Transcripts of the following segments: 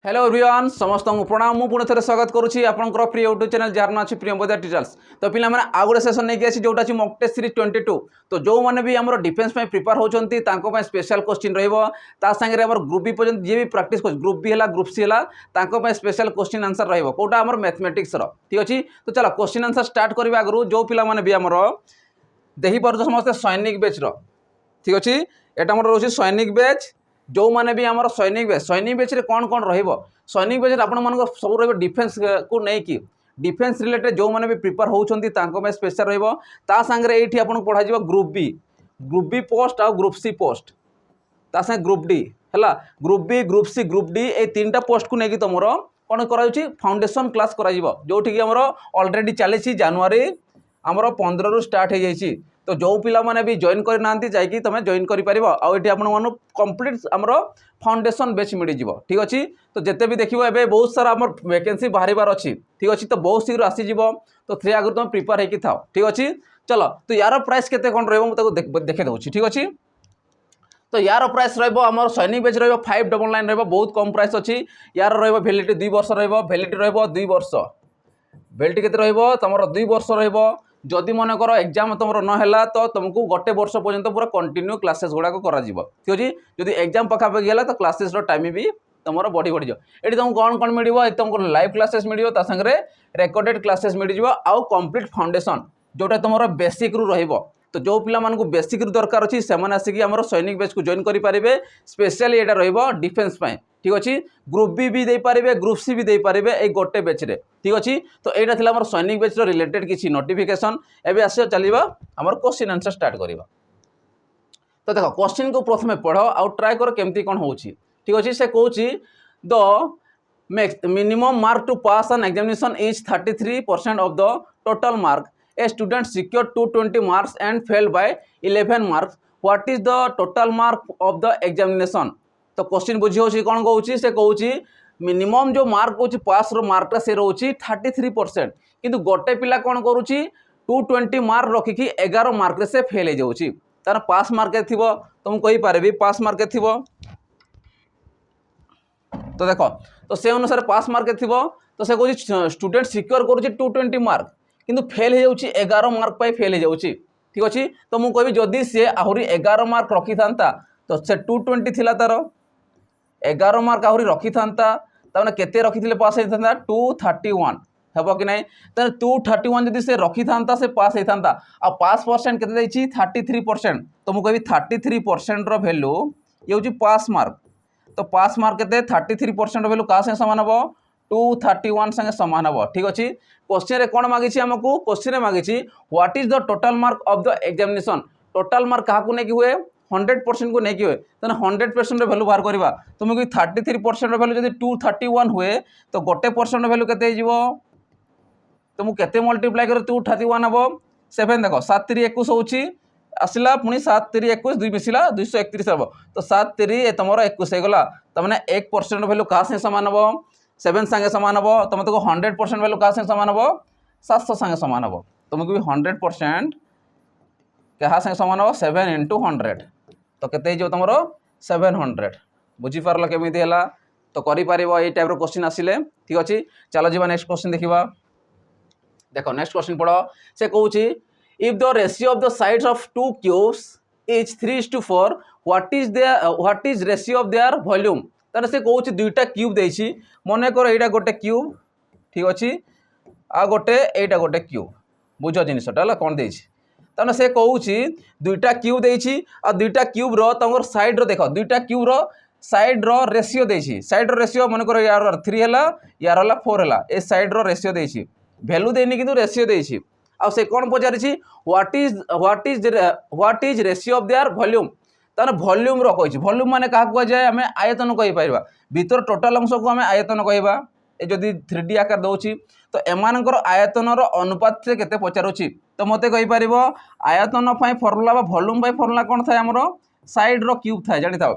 Hello everyone समस्त को प्रणाम मु पुणे थे स्वागत करुच्ची आपंकर प्रिय यूट्यूब चैनल जार ना प्रियंवदा टीचर्स। तो पिला मैंने आउ गोटे सेसन नहीं आसी जोटा मॉक टेस्ट सीरीज 22। तो जो मैंने भी आम डिफेन्स प्रिपेयर होती स्पेशल क्वेश्चन रही ग्रुप बी पर्यटन जी भी प्राक्टिस कर ग्रुप बी है ग्रुप सी है स्पेशल क्वेश्चन आंसर रोटा आम मैथमेटिक्स ठीक अच्छे। तो चलो क्वेश्चन आंसर स्टार्ट करने आगु जो पिला भी आमर देखिपुर समस्त सैनिक बैच ठीक अच्छे यहाँ रोचे सैनिक बैच जो मैंने भी आम सैनिक बेच कौन कौन रैनिक बेच आप सब रही डिफेन्स को लेकिन डिफेन्स रिलेटेड जो मैंने भी प्रिपेयर होती स्पेशल रही ये आपको पढ़ा ग्रुप बी पोस्ट आ ग्रुप सी पोस्ट ता ग्रुप डी है group B group C group D ये तीन टा पोस्ट को लेकिन तुम कौन कर फाउंडेशन क्लास जोटि आमर अलरेडी चली जानुरी आमर 15 रु स्टार्ट हो जाइए। तो जो पिला माने भी जॉइन करना जाकि तुम जॉइन कर कंप्लीट आमर फाउंडेशन बेच मिल जाव ठीक अच्छे। तो जिते भी देखो ए बहुत सारा आम वैकेंसी बाहर अच्छी ठीक अच्छे। तो बहुत शीघ्र आसीज तो थे आगे तुम प्रिपेयर होकर था ठीक अच्छे। चलो तो यार प्राइस केते कौन रुझे देखे दूसरी ठीक अच्छे। तो यार प्राइस रम सैनिक बेच रो 599 बहुत कम प्राइस अच्छी। यार रैलिडिटी 2 वर्ष रैलिडिटी रही 2 वर्ष वैलिडिटी के तुम 2 वर्ष रदि मनकर एग्जाम तुम ना तो तुमको गोटे वर्ष पर्यंत पूरा कंटिन्यू क्लासेस गुड़ाक ठीक अच्छे। जदि एग्जाम पखापाखि है तो क्लासेस टाइम भी तुम बढ़ी बढ़ी ये तुमको कौन कौन मिल तुमको लाइव क्लासेस मिल सागे रेकर्डेड क्लासेस मिल आउ कंप्लीट फाउंडेशन जोटा तुम बेसिक रु तो जो पिला मानक बेसिक रु दरकार अच्छी से आसिक आम सैनिक बेच को जॉइन करेंगे स्पेशली यहाँ डिफेन्स ठीक अच्छे। ग्रुप बी भी दे पारे ग्रुप सी भी दे पारे एक गोटे बेच रे ठीक अच्छे। तो यहाँ था आम सैनिक बेच रिलेटेड किसी नोटिफिकेशन एवं आस चलवा आम क्वेश्चन आंसर स्टार्ट करवा। तो देख क्वेश्चन को प्रथम पढ़ आउ ट्राए कर केमती कौन हो ठीक अच्छे। से कौच the minimum mark to pass an examination is 33% of the total mark a student secure 220 marks and fail by 11 marks what is the total mark of the examination. तो क्वेश्चन बुझी कौन कौन से कौच मिनिमम जो मार्क कौच पास रो मार्कटा से रोचे 33% किंतु गोटे पिला कौन करुच्ची 220 मार्क रखिकी 11 मार्क से फेल हो तार पास मार्क थी तुम कहींपारे पास मार्क थी। तो देख तो से अनुसार पास मार्क थी तो से कौन स्टूडेंट सिक्योर करुच्ची 220 मार्क किंतु फेल हो 11 मार्क फेल हो ठीक अच्छे। तो मुझे कहबी जदि सी आहरी 11 मार्क रखी था तो से 220 थी तार 11 मार्क आहरी रखी था केते रखी पास होता 231 हेब कि नहीं। तो 231 जदि से रखी था से पास होता आ पास परसेंट केते 33%। तो मुझे कहबी 33% रो वैल्यू ये हूँ पास मार्क। तो पास मार्क के 33% वैल्यू क्या संगे सामान हम 231 संगे सामान हम ठीक अच्छे। क्वेश्चन कौन मागिଛି आमको क्वेश्चन मागिଛି what is the total mark of the examination. Total mark क्या लेकिन हुए 100% को लेकिन हुए तो 100% वैल्यू बाहर करवा। तो मुझे 33% वैल्यू जब 231 हुए तो गोटे परसेंट वैल्यू के तो मुझे केते मल्टीप्लाई कर 231 हम 7 देख 7 3 21 होची आसला पुणी 7 3 21 2 मिसला 231 हम। तो 7 3 तुम 21 होगा तो मैंने 1% वैल्यू क्या से सामान हम 7 संगे सामान हम। तुम तो 100% वैल्यू क्या सामान हम 700 संगे सामान हम। तो मुझे 100% क्या संगे सामान हम 7 × 100 तो केते तुम 700 बुझीपार केमी है। तो करें ये टाइप क्वेश्चन आसिले ठीक अच्छे। चलो जी नेक्स्ट क्वेश्चन देखा देख नेक्स्ट क्वेश्चन पढ़ से कौच if the ratio of the sides of two cubes is 3:4 what is ratio of their volume. तार से कौच दुईटा क्यूब देछि मन कर यहाँ गोटे क्यूब ठीक अच्छे आ गोटे यहाँ गोटे क्यूब बुझ जिनसटा कौन देछि ताने से कौच दुईटा क्यूब देछि आ दुईटा क्यूब रो तमर साइड रो देख दुईटा क्यूब रो साइड रो रेशियो देछि साइड रो रेशियो मन कर यार 3 है यार 4 है ए साइड रो रेशियो देछि वैल्यू देनी किंतु रेशियो देछि। आ से कौन पचारि what is ratio of their volume तार वॉल्यूम रो कहि वॉल्यूम माने का कह जाए आम आयतन कहि पारिबा भीतर टोटल अंश को आम आयतन कहबा ए जदि 3D आकार दउछि तो एमानकर आयतन रो अनुपात से केते पचारुछि। तो मते कहि पारिबो आयतन पई फॉर्मूला बा वॉल्यूम पई फॉर्मूला कोन थाए हमरो साइड रो क्यूब थाए जानि थाओ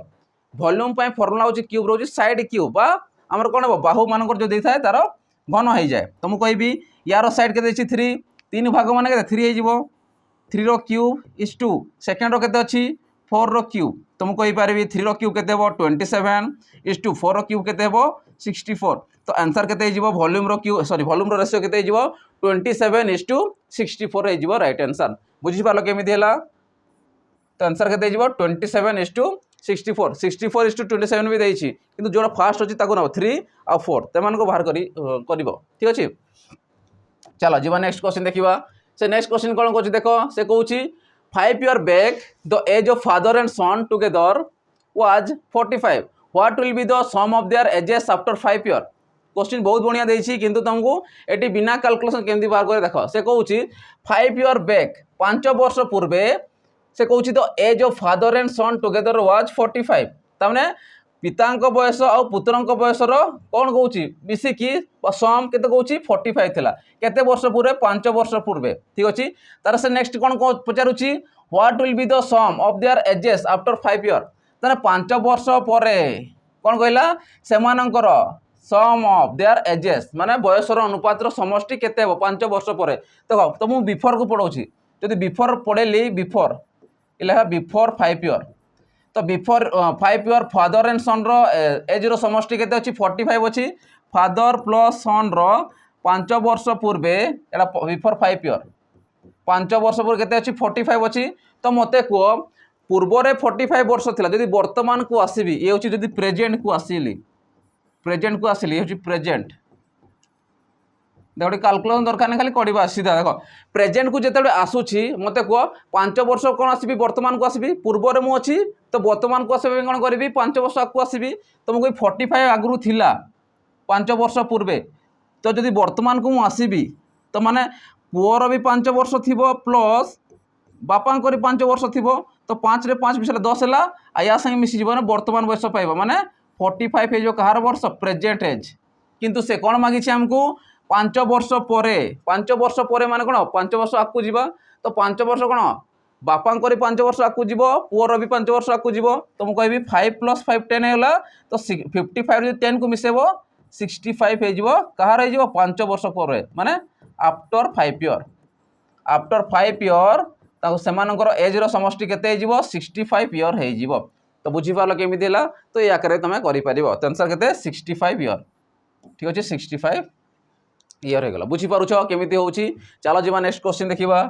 वॉल्यूम पई फॉर्मूला होछि क्यूब रो साइड क्यूब बा हमर कोन बाहु मानकर जो देथाय तार घन हो जाए। तो मुझे कहबी यार साइड के 3 3 भाग मान के 3 हो 3 रो क्यूब इज 2 सेकेंड रो केते अच्छी 4 रो क्यूब। तो मुझे कहींपारि 3 रो क्यूब के 27 इज 2 4 रो क्यूब के 64 तो आंसर केते हो वॉल्यूम रो Q sorry volume row ratio केते हो 27:64 हो राइट आंसर बुझी पालो केमिति हला तो आंसर केते हो 27:64 64:27 भी देछि किंतु जोड़ा फास्ट अछि ताको न 3 आ 4 तेमान को बाहर करिवो ठीक अछि चलो जीवा नेक्स्ट क्वेश्चन देखिबा से नेक्स्ट क्वेश्चन कोन कहछि देखो से कहउछि 5 years back the age of father and son together was 45 what will be the sum of their ages after 5 years question बहुत बढ़िया देछि किंतु तुमको एटी बिना कैलकुलेशन केमति बाहर करे देखो से कहउछि 5 years back 5 वर्ष पूर्वे से कहउछि the age of father and son together was 45 तामने पितांक बयस और पुत्रंक बयस रो कोन कहउछि मिसी की सम केते कहउछि 45 थिला केते वर्ष पूर्वे 5 वर्ष पूर्वे ठीक अछि तार से नेक्स्ट कोन पचारुछि what will be the sum of their ages after 5 years ताने 5 वर्ष परे कोन कहला सेमानंकर सम ऑफ देयर एजेस माने बयस रो अनुपात रो समष्टि केते हो 5 वर्ष परे देखो तो मु बिफोर को पढौछि जदि बिफोर पढेली बिफोर इला बिफोर 5 years तो before 5 years father and son रो एज रो समष्टि केते अछि 45 अछि फादर प्लस सन रो 5 वर्ष पूर्वे एटा बिफोर 5 years 5 वर्ष पूर्वे केते अछि 45 अछि तो मते को पूर्व रे 45 वर्ष थिला जदि वर्तमान को आसीबी ए अछि जदि प्रेजेंट को आसीली ये अछि प्रेजेंट देखो कैलकुलेशन दरकार नहीं खाली कड़वा सीधा देखो प्रेजेंट को जिते आसूची मत कह 5 वर्ष कौन आसबि वर्तमान को आसबि पूर्व में मुझे तो वर्तमान को आसबि कौन करी 5 वर्ष आगे आसबि तो मुझे 45 आगु थिला 5 वर्ष पूर्वे तो जदि वर्तमान को मुझे आसबि तो माने पुअर भी 5 वर्ष थी प्लस बापा 5 वर्ष थी तो 5 रे 5 मिसले 10 है आ या संगे मिसीज ना वर्तमान बयस पाइबा माने 45 हो कहार वर्ष प्रेजेंट एज किंतु से कौन मागिছে हमको 5 वर्ष पर माने कौन 5 वर्ष आगू जीवा तो 5 वर्ष कौन बापा 5 वर्ष आगू जीव पुअर भी 5 वर्ष आगू जीव तो मुझे कहि 5 + 5 10 है तो 55 10 को मिसेब 65 हो कहार हो 5 वर्ष पर माने आफ्टर 5 years आफ्टर 5 years सेमानकर एज रो समष्टि केते हो 65 years हो तो बुझी पालो केमिति हला तो या करे तमे करि परिबो तो आंसर केते 65 years ठीक अछि 65 years हो गला बुझी पारुछ केमिति होउची चलो जीवा नेक्स्ट क्वेश्चन देखिबा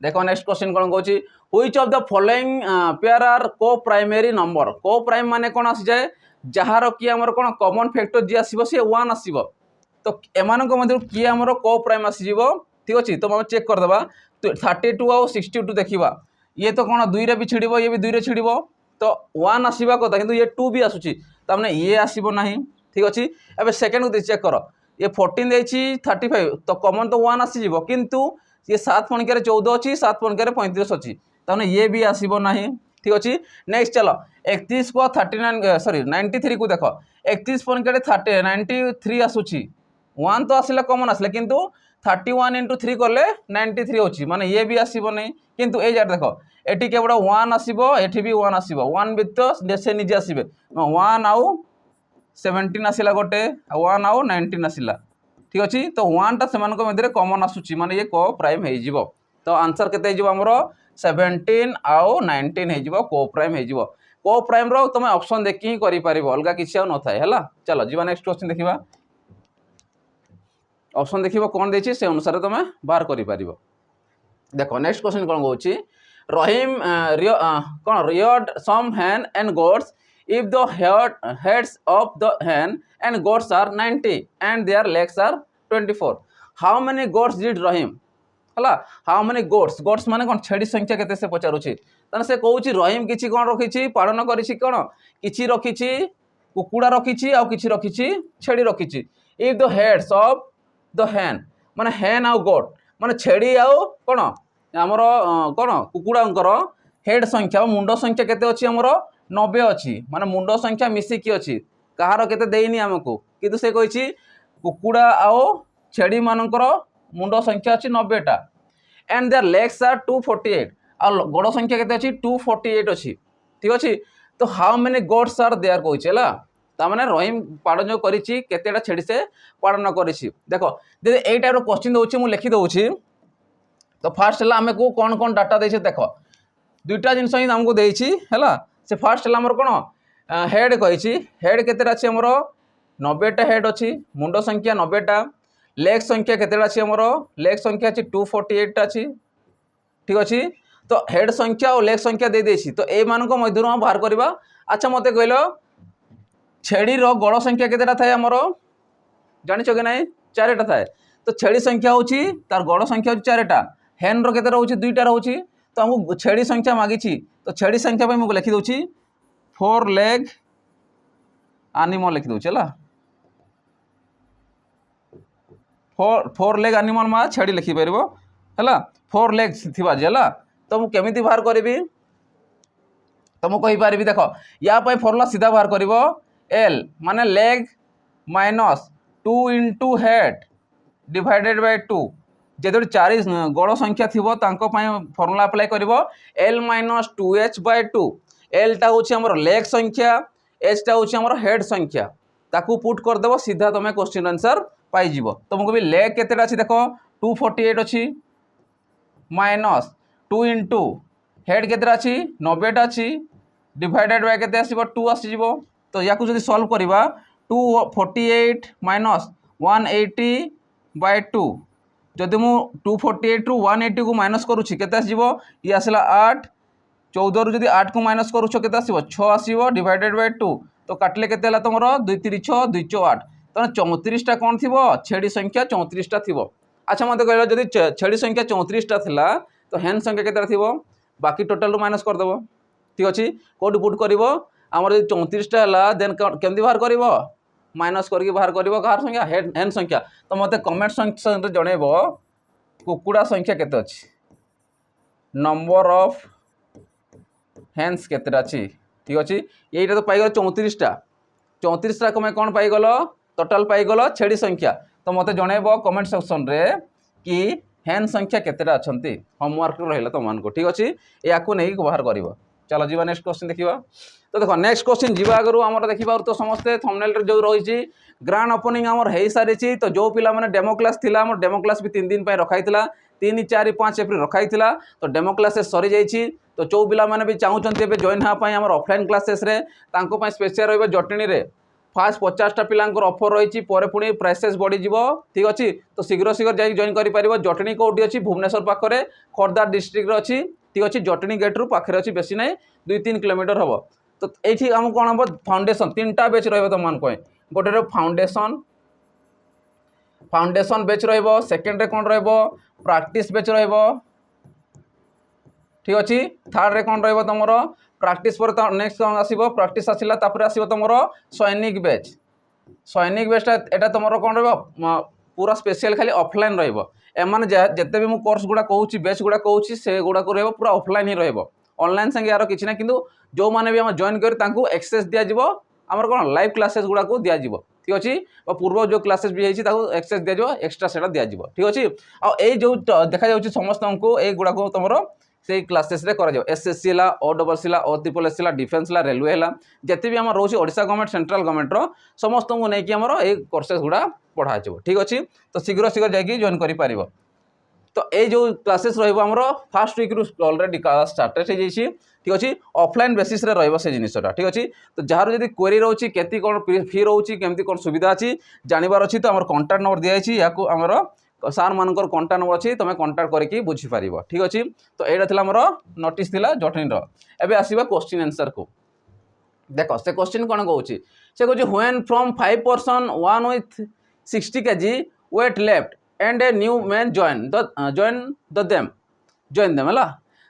देखो नेक्स्ट क्वेश्चन कोन कहउची which of the following pair are co primary number co prime माने कोन आसी जाय जहार कि हमर कोन कॉमन फैक्टर जे आसीबो से 1 आसीबो तो एमान को मधुर कि हमर को प्राइम आसी जीवो ठीक अछि तो हम चेक कर देबा तो 32 और 62 देखिबा ये तो कोन 2 रे भी छिड़िबो ये भी 2 रे छिड़िबो तो 1 आसीबा कथा किंतु ये 2 भी आसुची त माने ये आसीबो नाही ठीक अछि एबे सेकंड को चेक करो ये 14 देछि 35 तो कॉमन तो 1 आसी जीवो किंतु ये 7 पणके 14 अछि 7 पणके 35 अछि त माने ये भी आसीबो नाही ठीक अछि नेक्स्ट चलो 31 को 39 सॉरी 93 को देखो 31 पणके 30 93 आसुची 1 तो आसिला कॉमन आसिला किंतु 31 × 3 करले 93 होची माने ये भी आसीबो नहीं किंतु ए जार देखो एटी केवड 1 आसीबो एठी भी 1 आसीबो 1 विथ से निजे आसीबे 1 आउ 17 आसिला गोटे 1 आउ 19 आसिला ठीक अछि तो 1 टा सेमान को मधे कॉमन आसुची माने ये को प्राइम हे जिवो तो आंसर केते हे जिवो हमरो 17 आउ 19 हे जिवो को प्राइम हे जिवो को प्राइम रो तमे ऑप्शन देखि ही करि परिबो अलगा किछि आ न थाए हला चलो जीवा नेक्स्ट क्वेश्चन देखिबा ऑप्शन देखिबो कोन देछि से अनुसार तमे बाहर करि परिबो देखो नेक्स्ट क्वेश्चन कोन कहउची रहीम कोन reared some hen and goats if the heads of the hen and goats are 90 and their legs are 24 how many goats did Rahim हला how many goats माने कोन छेड़ी संख्या केते से पचारुची तने से कहउची रहीम किछि कोन रखिछि पालन करिछि कोन किछि रखिछि कुकुडा रखिछि आ किछि रखिछि छेड़ी रखिछि if the heads of the hen माने hen आ goat माने छेड़ी आ कोन हमर कोन कुकुडांकर हेड संख्या मुंड संख्या केते अछि हमर 90 अछि माने मुंड संख्या मिसी की अछि कहार केते देइनी हमको किंतु से कहिछि कुकुडा आओ छेड़ी मानकर मुंड संख्या अछि 90 टा एंड देयर लेग्स आर 248 आ गोड़ संख्या केते अछि 248 अछि ठीक अछि तो how many goats are there कहिछला ता माने रहीम पाड़न जो करिछि केतेटा छेड़ी से पाड़न करिछि देखो जे एई टाइप रो क्वेश्चन दोछि मु लिखि दोछि तो फास्ट हला हमें को कौन कौन डाटा देछे देखो दुईटा जिनस ही हमको देछि हला से फास्ट हला हमर कोन हेड कहिछि हेड केतेटा अछि हमर 90टा हेड अच्छी मुंड संख्या 90टा लेग संख्या केतेटा अच्छी आमर लेग संख्या अच्छी 248 अच्छी ठीक अच्छे तो हेड संख्या और लेग संख्या दे देछि तो ए मान को मध्य हम बाहर करबा। अच्छा मते कहलो छेड़ी रो गड़ संख्या केतेटा थाए आमर जानिछ कि नहीं 4टा थाए तो छेड़ी संख्या होची तार गड़ संख्या होची 4टा हेन रो केते रहउची 2टा रहउची तो हमको छेड़ी संख्या मागिछि तो छेड़ी संख्या पे मुझे लिखि दउछि 4 लेग एनिमल लिखि दउछि हला 4 लेग एनिमल मा छेड़ी लिखि परबो हला 4 लेग थिबा जेला तो मु केमिति बाहर करबी तो मु कहि पारबी देखो या पय फॉर्मूला सीधा बाहर करबो एल माने leg minus 2 into head divided by 2 जेतोड़ 4 गड़ संख्या थिबो तांको पय फॉर्मूला अप्लाई करबो L minus 2h by 2 L टा होछि हमर लेग संख्या एच टा होछि हमर हेड संख्या ताकू पुट कर देबो सीधा तमे क्वेश्चन आंसर पाई जिवो तो मु कहबी लेग केतेटा अछि देखो 248 अछि माइनस 2 इंटू हेड केतेटा अछि 90टा अछि डिवाइडेड बाय केते आसीबो 2 आसी जिवो तो याकू जदि सॉल्व करबा 248 माइनस 180 बाय 2 जदि मु 248 रु 180 को माइनस करूछि केते आसीबो ये आसला 8 14 रु जदि 8 को माइनस करूछो केते आसीबो 6 आसीबो डिवाइडेड बाय 2 तो काटले केते हला तमरो 2 3 6 2 4 8 तो 34 टा कोन थिबो छेड़ी संख्या 34 टा थिबो। अच्छा मते कहलो जदि छेड़ी संख्या 34 टा थिला तो हेन संख्या केते थिबो बाकी टोटल रु माइनस कर देबो ठीक अछि कोड पुट करबो हमर 34 टा हला देन केमदी बाहर करबो माइनस करके बाहर करबो कार संख्या हेन संख्या तो मते कमेंट सेक्शन रे जणेबो कुकुड़ा संख्या केते अछि नंबर ऑफ हेन्स केते अछि ठीक अछि एटा तो पाइगल 34 टा 34 टा कमे कोन पाइगल टोटल पाइगल छेड़ी संख्या तो मते जणेबो कमेंट सेक्शन रे कि हेन संख्या केतेटा अछंती होमवर्क रहिला तो मान को ठीक अछि याकू नै बाहर करबो। चलो जीवा नेक्स्ट क्वेश्चन देखिबा तो देखो नेक्स्ट क्वेश्चन जीवा आगरु हमर देखिबा तो समस्ते थंबनेल रे जो रहिछि ग्रांड ओपनिंग हमर हेई सारिछि तो जो पिला माने डेमो क्लास थिला हमर डेमो क्लास भी 3 दिन पय रखाइतिला 3 4 5 एप्रिल रखाइतिला तो डेमो क्लासेस सरी जाइछि तो जो पिला माने भी चाहुचंती बे जॉइन हा पय हमर ऑफलाइन क्लासेस रे तांको पय स्पेशल रहबो जटनी रे फास्ट 50 टा पिलांकर ऑफर रहिछि परे पुनी प्राइसेस बढ़ी जिवो ठीक अछि तो शीघ्र शीघ्र जाई जॉइन करि परिबो जटनी कोठी अछि भुवनेश्वर पाखरे खोर्धा डिस्ट्रिक्ट रे अछि ठीक अछि जटनी गेट रु पाखरे अछि बेसी नै 2-3 किलोमीटर हबो तो एठी हम कोन हबो फाउंडेशन 3टा बैच रहबो तो मान कोय गोटे रे फाउंडेशन बैच रहबो सेकंड रे कोन रहबो प्रैक्टिस बैच रहबो ठीक अछि थर्ड रे कोन रहबो तमरो प्रैक्टिस पर नेक्स्ट आसीबो प्रैक्टिस आसिला तापर आसीबो तमरो सैनिक बैच एटा तमरो कोन रहबो पूरा स्पेशल खाली ऑफलाइन रहबो एमान जते भी मु कोर्स गुडा कहूची बैच गुडा कहूची से गुडा को रहबो पूरा ऑफलाइन ही रहबो ऑनलाइन संगे यार किछि ना किंतु जो माने भी हम जॉइन कर तांको एक्सेस दिया जिवो हमर कोन लाइव क्लासेस गुडा को दिया जिवो ठीक अछि पूर्व जो क्लासेस भी हेछि ताको एक्सेस दिया जिवो एक्स्ट्रा सेटा दिया जिवो ठीक अछि आ ए जो देखा जाउची समस्त को ए गुडा को तमरो से क्लासेस रे करा जाओ एसएससी ला ओ डबल सी ला ओ ट्रिपल एस ला डिफेंस ला रेलवे ला जति भी हमर रोची ओडिसा गवर्नमेंट सेंट्रल गवर्नमेंट रो समस्त को नै कि हमर ए कोर्सेस गुडा पढ़ा जबो ठीक अछि तो शीघ्र शीघ्र जाई जॉइन करि परिबो। तो ए जो क्लासेस रहबो हमर फर्स्ट वीक रु ऑलरेडी क्लास स्टार्टेड हो जाइछि ठीक अछि ऑफलाइन बेसिस रे रहबो से जिनिसटा ठीक अछि तो जहार जदी क्वेरी रहउछि केति कोन फी रहउछि केमति कोन सुविधा अछि जानिबार अछि तो हमर कांटेक्ट नंबर दिया अछि याको हमर सार मानकर कांटेक्ट नंबर अछि तमे कांटेक्ट करके बुझी पारिबो ठीक अछि तो एटा थिला हमर नोटिस थिला जटनी रो एबे आसीबा क्वेश्चन आंसर को देखो से क्वेश्चन कोन कहउछि से कहउछि when from 5 person one with 60 kg weight left and a new man join them हला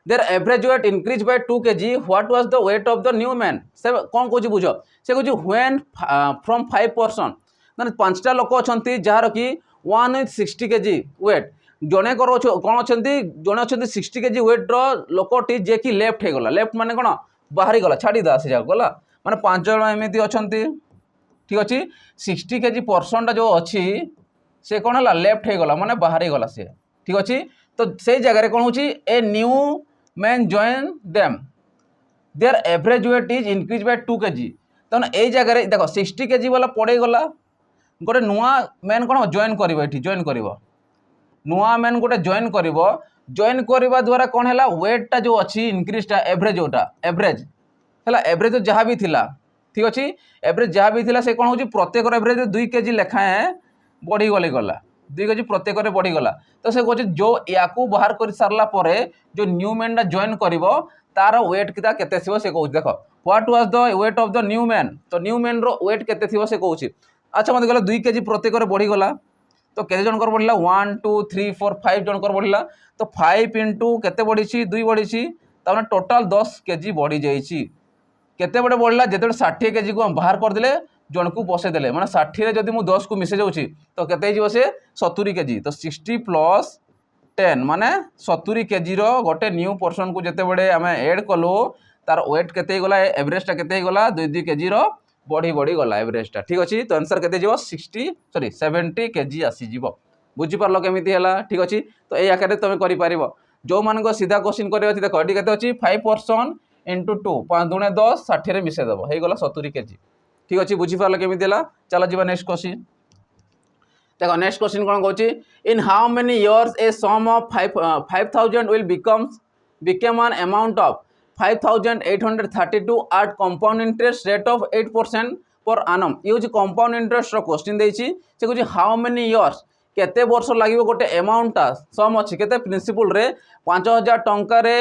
their average weight increased by 2 kg what was the weight of the new man से कोन कहउछि बुझो से कहउछि व्हेन फ्रॉम 5 पर्सन माने पांचटा लोक अछंती जहार की 1 with 60 kg weight जने करो कोन अछंती जने अछंती 60 kg weight रो लोकटी जे की लेफ्ट हे गला लेफ्ट माने कोन बाहरी गला छाडी दा से जा गला माने पांच जण एमिति अछंती ठीक अछि 60 kg पर्सन जो अछि से कोन हला लेफ्ट हे गला माने बाहरी गला से ठीक अछि तो से जगह रे कोन होछि a new man join them their average weight is increase by 2 kg तने ए जगह रे देखो 60 kg वाला पड़े गला गोटे नुआ मैन कोन जॉइन करबो एठी जॉइन करबो नुआ मैन गोटे जॉइन करबा द्वारा कोन हला वेट टा जो अछि इंक्रीज टा एवरेज ओटा एवरेज हला एवरेज जहां भी थिला ठीक अच्छे एवरेज जहाँ भी थिला से कौन हो प्रत्येक एवरेज 2 केजी लेखाएं बढ़ी गले गला 2 केजी प्रत्येक बढ़ीगला तो से कहे जो या बाहर कर सारा पर जो न्यू मैन जॉइन कर तार वेट किता केते थिबो से कहूँ देख what was the weight of the new man तो न्यू मैन रो वेट केते थिबो से कहूँ अच्छा मत गला 2 केजी प्रत्येक बढ़ीगला तो केते जनकर बढ़ला 1 2 3 4 5 जनकर बढ़ला तो 5 इंटू केते बढ़ी 2 बढ़ी तमें टोटाल 10 केजी बढ़ी जाइए केते बड़े बढ़ला जो 60 केजी को हम बाहर करदे जन को बसईदे मैंने 60 जदि मुझे 10 को मिसे जाऊँगी तो केते से 70 केजी तो 60 प्लस 10 माने 70 केजी गोटे न्यू पर्सन को जिते बड़े आम एड कलु तार वेट केते गला एवरेजटा केते गला 2 केजी बढ़ी बढ़ी गला एवरेजटा ठीक अच्छे तो आंसर केते जीवो 70 केजी आसीज बुझीपार केमी है ठीक अच्छे तो ये आकार तुम कर जो मान सीधा क्वेश्चन कर देख ये के 5 पर्सन इंटू 2 5 दूने 10 60 मिसेदेव हो गला 70 केजी ठीक अच्छे बुझीपार केमी है चलो जी नेक्स्ट क्वेश्चन देखो नेक्स्ट क्वेश्चन कौन कहूँ in how many years a sum of 5000 will become an amount of 5832 at compound interest rate of 8% पर आनम ये हूँ कंपाउंड इंटरेस्ट क्वेश्चन देसी से कहूँ हाउ मेनी इयर्स केते वर्ष लगे गोटे अमाउंटा सम अच्छी केते प्रिंसिपल रे 5000 टंकार है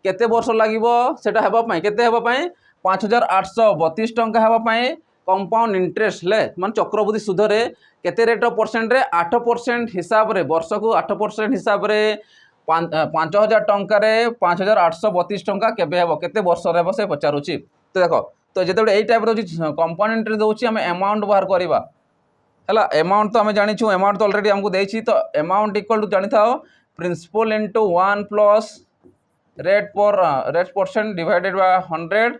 केते वर्ष लगे सेटा हेबापई केते हेबापई 5832 टंका हेबापई कंपाउंड इंटरेस्ट ले मान चक्रवृद्धि सुध रे केते रेट ऑफ परसेंट रे 8% हिसाब रे वर्ष को 8% हिसाब रे 5000 टंकार 5832 टंका केबे हेबो केते वर्ष रे हेबो से पचारुची तो देखो तो जेते एई टाइप रो कंपाउंड इंटरेस्ट दोची हम अमाउंट बाहर करबा है अमाउंट तो आम जानी अमाउंट तो ऑलरेडी हमको देती तो अमाउंट इक्वल टू जानी था principal into 1 plus rate percent divided by 100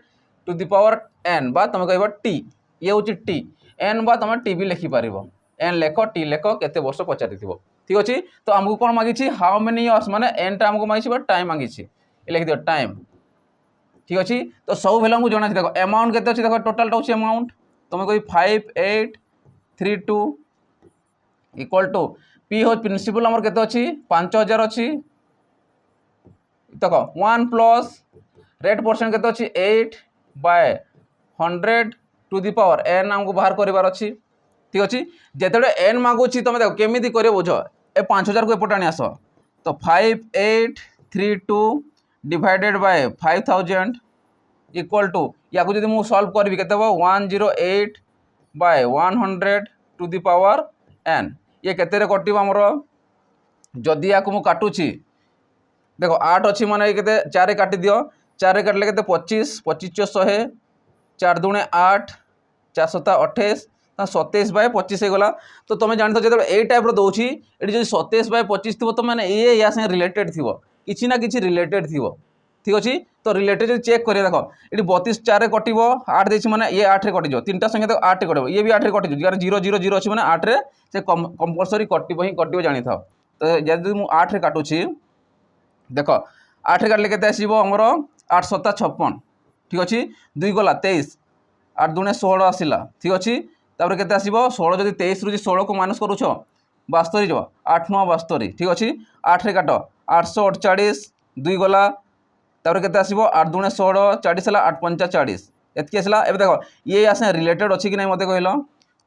to the power n बा तुम कह टी ये हूँ टी n बा तुम टी भी लिखिपार n लेख टी लेख केते वर्ष पचारि ठीक अच्छे तो आमको कौन मांगी हाउ मेनी इयर्स माने n टा आमको मांगी टाइम मांगी लिख दियो टाइम ठीक अच्छे तो सब भैया जना देख अमाउंट केते अच्छे देख टोटाल हूँ अमाउंट तुम कह 5832 इक्वल टू पी हो प्रिंसिपल आमर केते अच्छी 5000 अच्छी देख 1 प्लस रेट परसेंट केते अच्छी 8 by 100 to the power n आमको बाहर करार अच्छी ठीक अच्छे जिते n मागुची तुम देख केमी कर बुझ ए 5000 को एपटे आनी आस तो 5832 डिवाइडेड बाय 5000 इक्वल टू या जब मुझे सल्व करी के 108 by 100 to the power n ये केते कटिव आमर जदि या काटुची देखो 8 अच्छी माने केते 4 काटी दियो 4 काटले केते 25 25 100 4 दूने 8 4 7 28 27 बाय 25 गला तो तुम जान जो ये टाइप दूसरी ये जो 27 बाय 25 थी तो मैंने ये या संगे रिलेटेड थी किसी ना किसी रिलेटेड थी ठीक अच्छे तो रिलेटेड जो चेक करिए देख ये 32 4 कटो 8 देती मैंने ये 8 रे कटिज 3टा संगे तो 8 कटो ये भी 8 रे कटिज यार 0 0 0 अच्छी मैंने 8 रे से कंपलसरी कटो ही कटो जानी था तो जब मुझे 8 रे काटुची देख 8 रे काटले केते आसीबो हमर 8 7 56 ठीक अच्छे 2 गला 23 8 दूने 16 आसला ठीक अच्छे तापर केते आसीबो 16 जदि 23 रु 16 को माइनस करूछ 72 जो 8 9 72 ठीक अच्छे 8 रे काट 848 2 गला तापर केते आसीबो 8 दूने 16 40 है 8 5 40 एतकी आसला एबे देखो ये आसे रिलेटेड अच्छी कि नहीं मते कहलो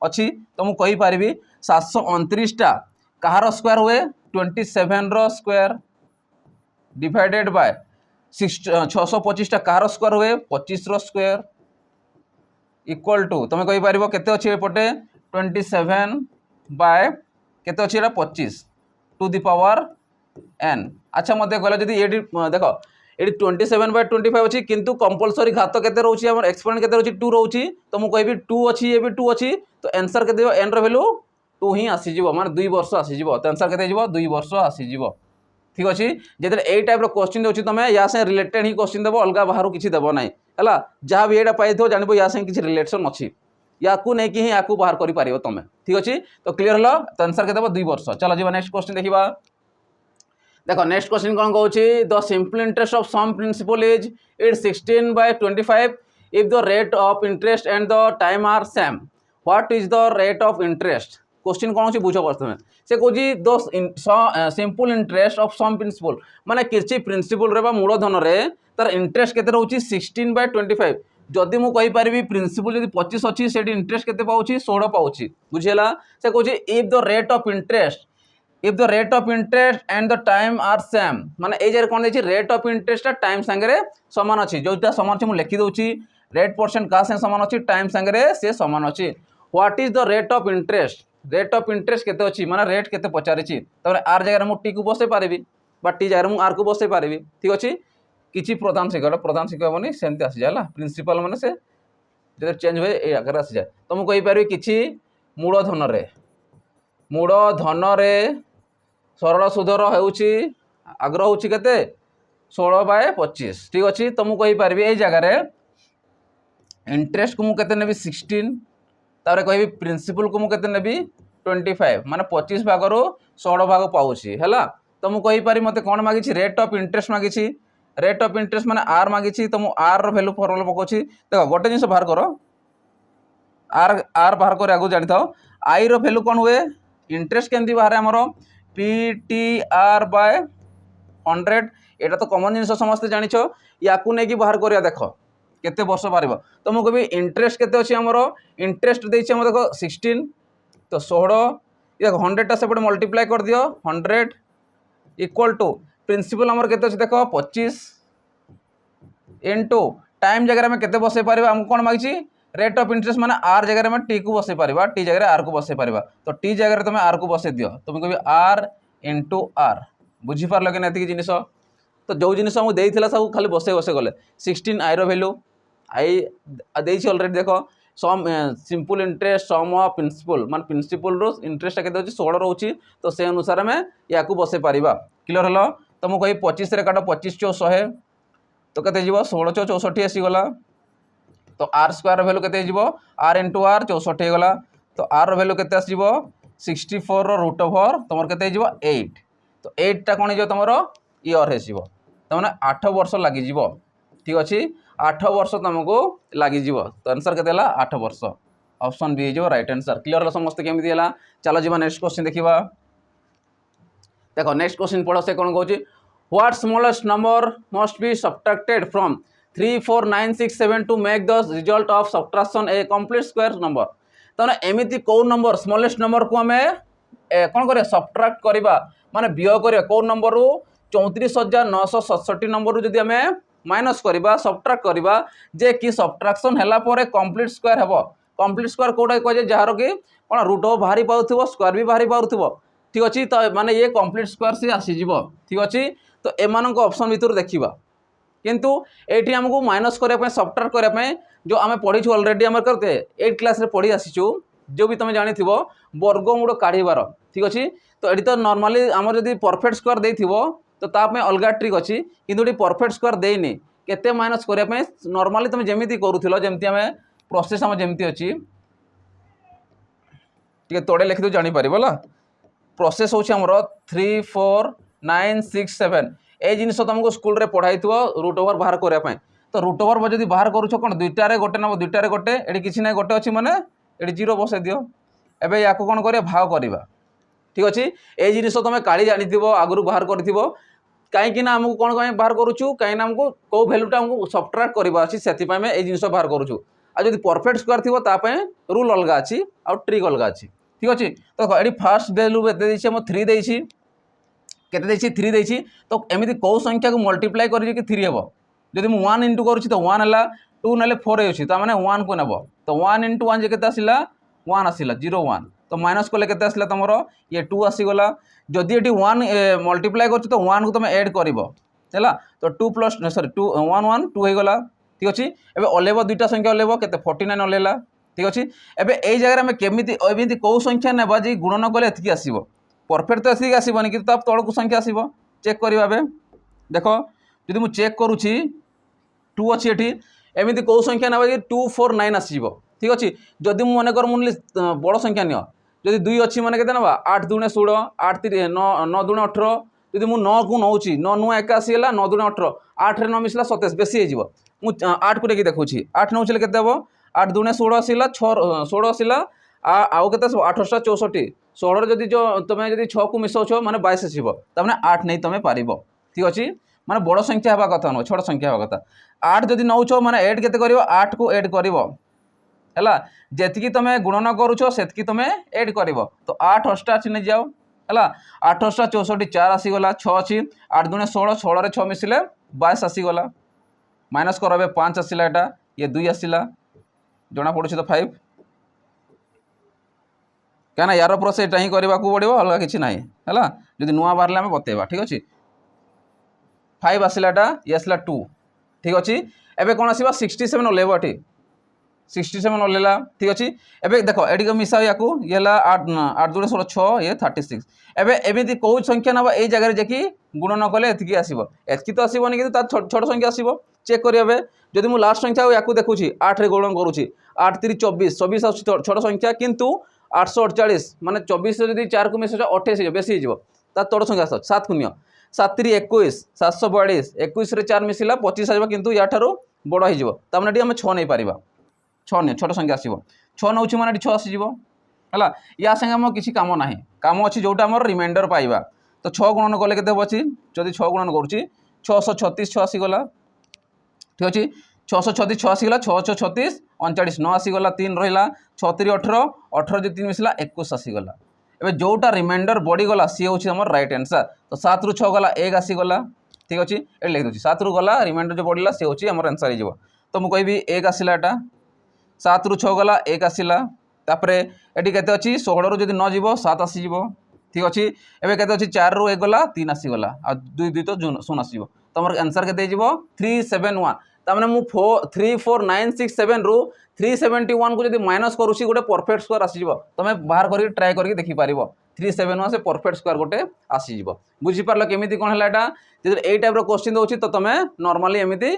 अच्छी तो मुझे कहि पारिबी 729 टा कहार स्क्वायर हुए 27 रो स्क्वायर डिवाइडेड बाय 625 टा कहार स्क्वायर हुए 25 रो स्क्वायर इक्वल टू तुम कहि पारिबो केते अछि एपटे 27 बाय केते अछि एटा 25 टू द पावर n अच्छा मते कहला जदी ये देखो ये 27 बाय 25 अच्छी किंतु कंपलसरी घात केते रोची हमर एक्सपोनेंट केते रोची 2 रोची तो मु कहबी 2 अच्छी ये भी 2 अच्छी तो आंसर केते n रो वैल्यू 2 ही आसी जिवो माने 2 वर्ष आसी जिवो तो आंसर केते जिवो 2 वर्ष आसी जिवो ठीक अच्छे जेते ए टाइप रो क्वेश्चन दोची तमे या से रिलेटेड ही क्वेश्चन देबो अलगा बाहर किछि देबो नै हला जहां भी एटा पाइथो जानबो या से किछि रिलेशन अछि या को नै कि ही या को बाहर करि पारिबो तमे ठीक अच्छे तो क्लियर हलो तो आंसर केते देबो 2 वर्ष चलो जीवा नेक्स्ट क्वेश्चन देखिबा देखो नेक्स्ट क्वेश्चन कौन कहूँ the simple interest of sum principal is it 16 by 25 if the rate of interest and the time are same what is the rate of interest question कौन अच्छी बुझ प्रथम से कौन the simple interest of sum principal माने किसी principal रे बा मूलधन रे तार इंटरेस्ट केते रहउची 16 बाय 25 जदि मु कहि पारिबी प्रिंसिपल जदि 25 अछि सेठी इंटरेस्ट केते पाउछि 16 पाउछि बुझिला से कहउछि if the rate of interest and the time are same माने ए जे कोन दैछि रेट ऑफ इंटरेस्ट टाइम संगे समान अछि जोटा समान अछि मु लिखि दउछि रेट परसेंट का से समान अछि टाइम संगे से समान अछि what is the rate of interest केते अछि माने रेट केते पचारिछि तबरे आर जगह मु टी को बसे पारिबी बा टी जगह मु आर को बसे पारिबी ठीक अछि किछि प्रधान शिक्षक बनी सेमती आसी जाए प्रिंसिपल माने से जब चेंज हुए ए आकार आसी जाए तो मु कहि पारिबी किछि मूलधन रे सरल सुधर होउछि आग्रह होउछि केते 16/25 ठीक अछि तो मु कहि पारिबी ए जगह रे इंटरेस्ट को मु केते नेबी 16 तारे कहबी प्रिंसिपल को मु केते नेबी 25 माने 25 भाग रो 16 भाग पाउछि हैला तो मु कहि पारि मते कोन मागिछि रेट ऑफ इंटरेस्ट मागिछि रेट ऑफ इंटरेस्ट माने आर मागिछि तो मु आर रो वैल्यू फॉर्मूला पकोछि देखो गोटे जिंस बाहर करो आर बाहर करे आगु जानि थाओ आई रो वैल्यू कोन हुए इंटरेस्ट केंदी बाहर हमरो PTR बाय 100 एटा तो कॉमन जिंस समस्त जानिछो याकू नै कि बाहर करिया देखो केते वर्ष पारिबो तो मु कहबी इंटरेस्ट केते अछि हमरो इंटरेस्ट देछि हम देखो 16 तो 16 ये 100 टा सेपटे मल्टीप्लाई कर दियो 100 इक्वल टू प्रिंसिपल हमर केते अछि देखो 25 इनटू टाइम जगह में केते बसे पारिबा हम कोन मागिछि रेट ऑफ इंटरेस्ट माने आर जगह में टी को बसे पारिबा टी जगह आर को बसे पारिबा तो टी जगह तुम आर को बसे दियो तुम कहबी आर इनटू आर बुझी पारलो कि नेति जिनिस तो जो जिनिस हम देइथिला सब खाली बसे बसे गले 16 आई रो वैल्यू आई देइछि ऑलरेडी देखो sum simple interest sum of principal मान प्रिंसिपल रो इंटरेस्ट केते होछि 16 रहउछि तो से अनुसार में या को बसे पारिबा क्लियर हलो तो मु कहि 25 रे काटो 25 चो 100 तो केते जीवो 16 चो 64 आसी गला तो आर स्क्वायर वैल्यू केते जीवो आर इनटू आर 64 गला तो आर रो वैल्यू केते आसी जीवो 64 रो रूट ओवर तमर केते जीवो 8 तो 8 टा कोन जीवो तमरो ईयर हे जीवो त माने 8 वर्ष लागि जीवो ठीक अछि 8 वर्ष तुमको लागि जीवो तो आंसर केते हला 8 वर्ष ऑप्शन बी जो राइट आंसर क्लियर हला समस्त केमिति हला चलो जीवा नेक्स्ट क्वेश्चन देखिबा देखो नेक्स्ट क्वेश्चन पढ़ो से कोन कहउछि what smallest number must be subtracted from 3 4 9 6 7 to make the result of subtraction a complete square number तो एमिति को नंबर स्मॉलेस्ट नंबर को हमें कोन करे सब्ट्रैक्ट करबा माने वियोग करे को नंबर रू 34967 नंबर रू जदी हमें माइनस करबा सब्ट्रैक्ट करबा जे कि सब्ट्रैक्शन हला परे कंप्लीट स्क्वायर हेबो कंप्लीट स्क्वायर कोडा कहे जहारो कि कोन रूट बाहरी पाउथबो स्क्वायर भी बाहरी पाउथबो ठीक अछि तो माने ये कंप्लीट स्क्वायर से आसी जीवो ठीक अछि तो एमान को ऑप्शन भीतर देखिबा किंतु एठी हमको माइनस करे पे सब्ट्रैक्ट करे पे जो आमे पढी छु ऑलरेडी हमर करते 8 क्लास रे पढी आसी छु जो भी तुम जानि थिबो वर्गमूल काढीबार ठीक अछि तो एठी तो नॉर्मली हमर जदी परफेक्ट स्क्वायर देथिबो तो ता पे अलगा ट्रिक अछि किंतु एठी परफेक्ट स्क्वायर देइनी केते माइनस करे पे नॉर्मली तुम जेमिति करूथिलो जेमिति हमें प्रोसेस हम जेमिति अछि ठीक तोड़े लिखि दो जानि परिबोला प्रोसेस होछि हमरो 3 4 9 6 7 ए जिनिस तुमको स्कूल रे पढ़ाई थो रूट ओवर बाहर करया पे तो रूट ओवर जदी बाहर करूछ कोन दुईटा रे गोटे नंबर दुईटा रे गोटे एडी किछि नै गोटे अछि माने एडी जीरो बसे दियो एबे याको कोन करे भाग करबा ठीक अछि ए जिनिस तुम काली जानि थिबो आगरु बाहर करथिबो काहे कि ना हमको कोन बाहर करूछु काहे ना हमको को वैल्यूटा हमको सब्ट्रैक्ट करबा अछि सेति पय में ए जिनिस बाहर करूछु आ जदी परफेक्ट स्क्वायर थिबो ता पय रूल अलगा अछि आ ट्रिक अलगा अछि ठीक अछि तो एडी फर्स्ट वैल्यू बेते दैछि हम 3 दैछि केते दैछि 3 दैछि तो एमिति को संख्या को मल्टीप्लाई करि कि 3 हेबो जदि मु 1 इनटू करूछि तो 1 हला 2 नले 4 हेछि त माने 1 को नेबो तो 1 इनटू 1 जे केते आसिला 1 आसिला 0 1 तो माइनस कोले केते आसिला तमरो ये 2 आसी गला जदि एटी 1 मल्टीप्लाई करछि तो 1 को तुम ऐड करिवो हैला तो 2 प्लस सॉरी 2 1 1 2 हे गला ठीक अछि एबे ओलेबो दुईटा संख्या ओलेबो केते 49 ओलेला ठीक अछि एबे एई जगह में केमिति एमिति को संख्या नेबा जे गुणन कले एतकी आसीबो परफेक्ट तो एतकी आसीबनी कि तब तळकु संख्या आसीबो चेक करिबा बे देखो जदि मु चेक करूछि 2 अछि एठी एमिति को संख्या नेबा जे 249 आसीबो ठीक अछि जदि मु माने कर मुनली बड़ संख्या नियो जदि 2 अछि माने केते नेबा 8 दुणे 16 8 3 9 9 दुणे 18 जदि मु 9 को नौछि 9 9 81 हला 9 दुणे 18 8 रे 9 मिसला 27 बेसी हे जिवो मु 8 को देखि देखुछि 8 नौछले केते देबो 8 दुणे 16 आसीला 16 आसीला आउ केते 8 64 16 जदि जो तमे जदि 6 को मिसौ छ माने 22 आसीबो त माने 8 नै तमे पारिबो ठीक अछि माने बड़ संख्या हवा कथा न छोट संख्या हवा कथा 8 जदि नौछ माने ऐड केते करिवो 8 को ऐड करिवो हैला जेतिकी तमे गुणन करूछो सेतिकी तमे ऐड करिवो तो 8 8 चिन्ह जाओ हैला 8 8 64 4 आसी गला 6 अछि 8 दुने 16 16 रे 6 मिसिले 22 आसी गला माइनस करबे 5 आसीला एटा ये 2 आसीला जना पड़ुछि तो 5 क्या ना यार प्रोसेस एटा ही करबा को पड़िबो अलग किछि नाही हैला जदि नुवा बारले हम बतेबा ठीक अछि 5 आसिलाटा ये आसला 2 ठीक अच्छे एबे कौन आसवा 67 ओल्लेब एटी 67 ओल्लेला ठीक अच्छे एबे देखो एटी मिसा या ये 8 8 2 16 6 ये 36 एबे एमिति कौ संख्या नबा ए जगह जे कि गुणन कले एतिकी आसीबो एतिकी तो आसीबोनी किंतु ता छोट संख्या आसीबो चेक करियबे जदि मु लास्ट संख्या या देखुची 8 रे गुणन करूची 8 3 24 24 आसी छोट संख्या किंतु 848 माने 24 रे जदि 4 को मिसे 28 बेसी हो जिवो ता तोड़ संख्या 7 शून्य 7 3 21 742 21 रे 4 मिसिला 25 आइबो किंतु या ठारो बड़ हो जिवो त हमने हम 6 नै पारिबा 6 नै छोट संख्या आसीबो 6 नउछि माने 6 आसी जिवो हला या संगे हम किछि काम नाही काम अछि जोटा हमर रिमाइंडर पाइबा तो 6 गुणन कले केते बछि जदि 6 गुणन करूछि 636 6 आसी गला ठीक अछि 636 6 आसी गला 6 36 39 9 आसी गला 3 रहिला 6 3 18 18 जे 3 मिसिला 21 आसी गला एबे जोटा रिमाइंडर बढ़ी गला सी होछि हमर राइट आंसर तो 7 रु 6 गला 1 आसी गला ठीक अछि ए लिख दोछि 7 रु गला रिमाइंडर जो बढ़िला सी होछि हमर आंसर हिजबो तो मु कहबी 1 आसीला एटा 7 रु 6 गला 1 आसीला तापरे एटी केते अछि 16 रु जदि न जिवो 7 आसी जिवो ठीक अछि एबे केते अछि 4 रु 1 गला 3 आसी गला आ 2 2 तो शून्य आसीबो तो हमर आंसर केते जिवो 371 तामने मु 34967 रु 371 को जदि माइनस करूसी गोटे परफेक्ट स्क्वायर आसी जिवो तमे बाहर करी ट्राई करी देखि पारिबो 371 से परफेक्ट स्क्वायर गोटे आसी जिवो बुझि पारलो केमिति कोन हला एटा जदि ए टाइप रो क्वेश्चन दोछि तो तमे नॉर्मली एमिति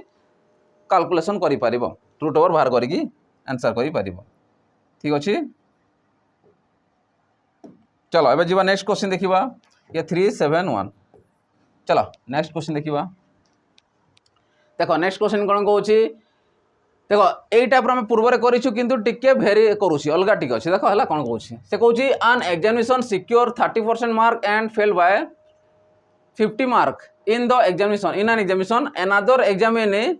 कैलकुलेशन करि पारिबो रूट ओवर बाहर करी आंसर करि पारिबो ठीक अछि चलो एबे जीवा नेक्स्ट क्वेश्चन देखिबा ये 371 चलो नेक्स्ट क्वेश्चन देखिबा देखो नेक्स्ट क्वेश्चन कोन कहूछि देखो एई टाइप हम पूर्व रे करिछु किंतु टिके भेरी करूछि अलगा टिके अछि देखो हला कोन कहूछि से कहूछि an examination secure 30% mark and fail by 50 mark in the examination in an examination another examinee